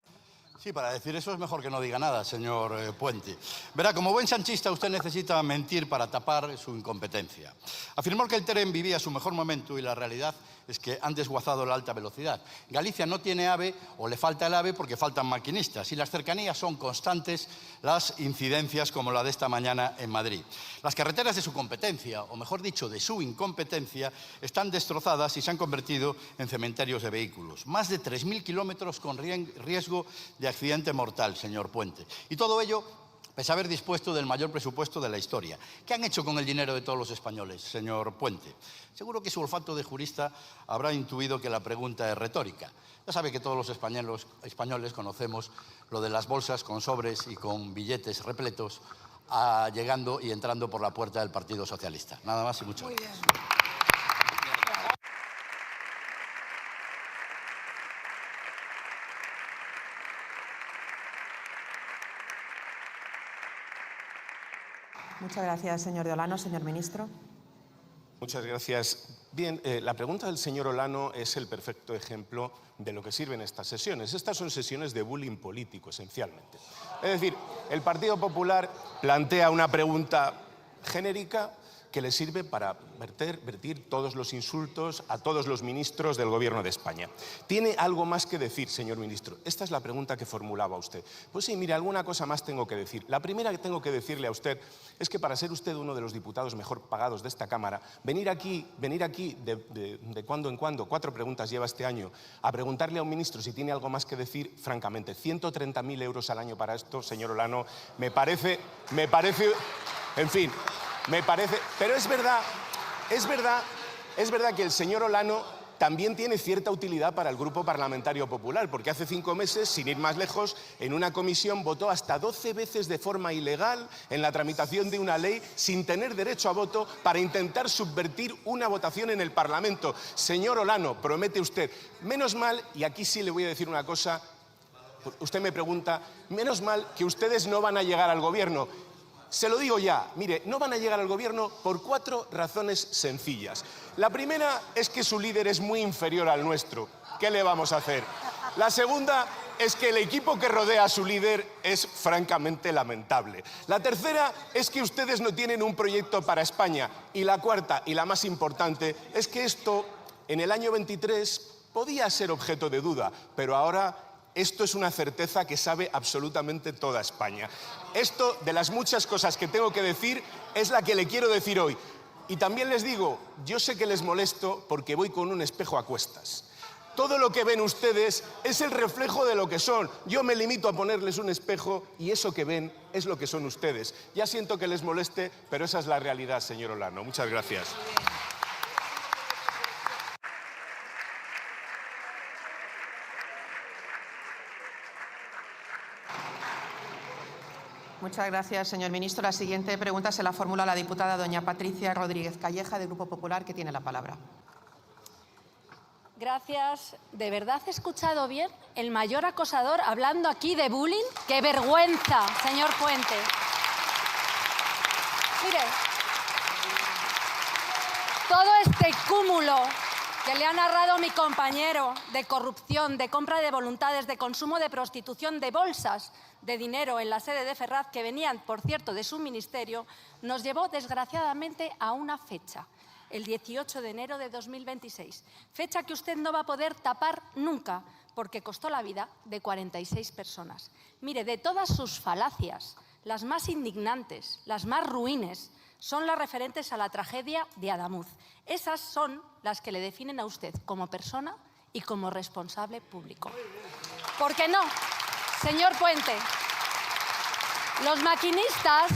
Sí, para decir eso es mejor que no diga nada, señor Puente. Verá, como buen sanchista, usted necesita mentir para tapar su incompetencia. Afirmó que el tren vivía su mejor momento y la realidad es que han desguazado la alta velocidad. Galicia no tiene AVE o le falta el AVE porque faltan maquinistas y las cercanías son constantes las incidencias como la de esta mañana en Madrid. Las carreteras de su competencia, o mejor dicho, de su incompetencia, están destrozadas y se han convertido en cementerios de vehículos. Más de 3.000 kilómetros con riesgo de accidente mortal, señor Puente. Y todo ello pese a haber dispuesto del mayor presupuesto de la historia. ¿Qué han hecho con el dinero de todos los españoles, señor Puente? Seguro que su olfato de jurista habrá intuido que la pregunta es retórica. Ya sabe que todos los españoles conocemos lo de las bolsas con sobres y con billetes repletos llegando y entrando por la puerta del Partido Socialista. Nada más y muchas gracias. Muchas gracias, señor de Olano. Señor ministro. Muchas gracias. Bien, la pregunta del señor Olano es el perfecto ejemplo de lo que sirven estas sesiones. Estas son sesiones de bullying político, esencialmente. Es decir, el Partido Popular plantea una pregunta genérica que le sirve para vertir todos los insultos a todos los ministros del Gobierno de España. ¿Tiene algo más que decir, señor ministro? Esta es la pregunta que formulaba usted. Pues sí, mire, alguna cosa más tengo que decir. La primera que tengo que decirle a usted es que para ser usted uno de los diputados mejor pagados de esta Cámara, venir aquí de cuando en cuando, 4 preguntas lleva este año, a preguntarle a un ministro si tiene algo más que decir, francamente, 130.000 euros al año para esto, señor Olano, me parece, en fin, me parece, pero es verdad que el señor Olano también tiene cierta utilidad para el Grupo Parlamentario Popular, porque hace 5 meses, sin ir más lejos, en una comisión votó hasta 12 veces de forma ilegal en la tramitación de una ley sin tener derecho a voto para intentar subvertir una votación en el Parlamento. Señor Olano, promete usted, menos mal, y aquí sí le voy a decir una cosa, usted me pregunta, menos mal que ustedes no van a llegar al gobierno. Se lo digo ya, mire, no van a llegar al gobierno por 4 razones sencillas. La primera es que su líder es muy inferior al nuestro. ¿Qué le vamos a hacer? La segunda es que el equipo que rodea a su líder es francamente lamentable. La tercera es que ustedes no tienen un proyecto para España. Y la cuarta, y la más importante, es que esto, en el año 23, podía ser objeto de duda, pero ahora esto es una certeza que sabe absolutamente toda España. Esto, de las muchas cosas que tengo que decir, es la que le quiero decir hoy. Y también les digo, yo sé que les molesto porque voy con un espejo a cuestas. Todo lo que ven ustedes es el reflejo de lo que son. Yo me limito a ponerles un espejo y eso que ven es lo que son ustedes. Ya siento que les moleste, pero esa es la realidad, señor Olano. Muchas gracias. Muchas gracias, señor ministro. La siguiente pregunta se la formula la diputada doña Patricia Rodríguez Calleja, del Grupo Popular, que tiene la palabra. Gracias. ¿De verdad he escuchado bien? ¿El mayor acosador hablando aquí de bullying? ¡Qué vergüenza, señor Puente! Mire, todo este cúmulo que le ha narrado mi compañero de corrupción, de compra de voluntades, de consumo de prostitución, de bolsas de dinero en la sede de Ferraz, que venían, por cierto, de su ministerio, nos llevó desgraciadamente a una fecha, el 18 de enero de 2026. Fecha que usted no va a poder tapar nunca, porque costó la vida de 46 personas. Mire, de todas sus falacias, las más indignantes, las más ruines, son las referentes a la tragedia de Adamuz. Esas son las que le definen a usted como persona y como responsable público. ¿Por qué no? Señor Puente, los maquinistas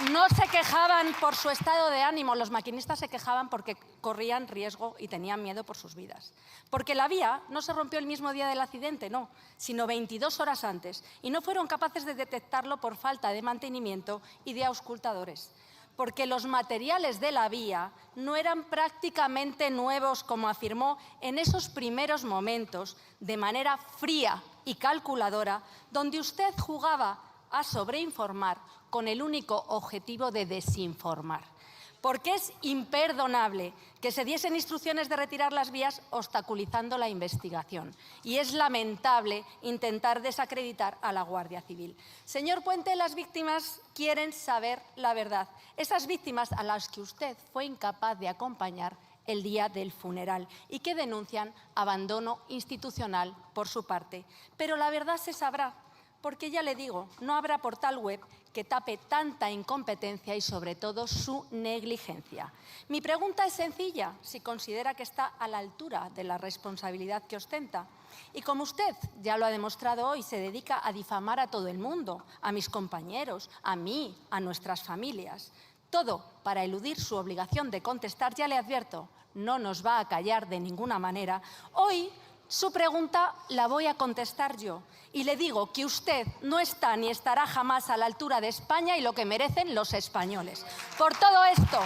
no se quejaban por su estado de ánimo, los maquinistas se quejaban porque corrían riesgo y tenían miedo por sus vidas. Porque la vía no se rompió el mismo día del accidente, no, sino 22 horas antes, y no fueron capaces de detectarlo por falta de mantenimiento y de auscultadores. Porque los materiales de la vía no eran prácticamente nuevos, como afirmó en esos primeros momentos, de manera fría y calculadora, donde usted jugaba a sobreinformar con el único objetivo de desinformar. Porque es imperdonable que se diesen instrucciones de retirar las vías obstaculizando la investigación. Y es lamentable intentar desacreditar a la Guardia Civil. Señor Puente, las víctimas quieren saber la verdad. Esas víctimas a las que usted fue incapaz de acompañar el día del funeral y que denuncian abandono institucional por su parte. Pero la verdad se sabrá, porque ya le digo, no habrá portal web que tape tanta incompetencia y, sobre todo, su negligencia. Mi pregunta es sencilla, si considera que está a la altura de la responsabilidad que ostenta. Y como usted ya lo ha demostrado hoy, se dedica a difamar a todo el mundo, a mis compañeros, a mí, a nuestras familias. Todo para eludir su obligación de contestar, ya le advierto, no nos va a callar de ninguna manera. Hoy su pregunta la voy a contestar yo. Y le digo que usted no está ni estará jamás a la altura de España y lo que merecen los españoles. Por todo esto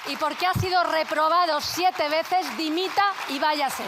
y porque ha sido reprobado 7 veces, dimita y váyase.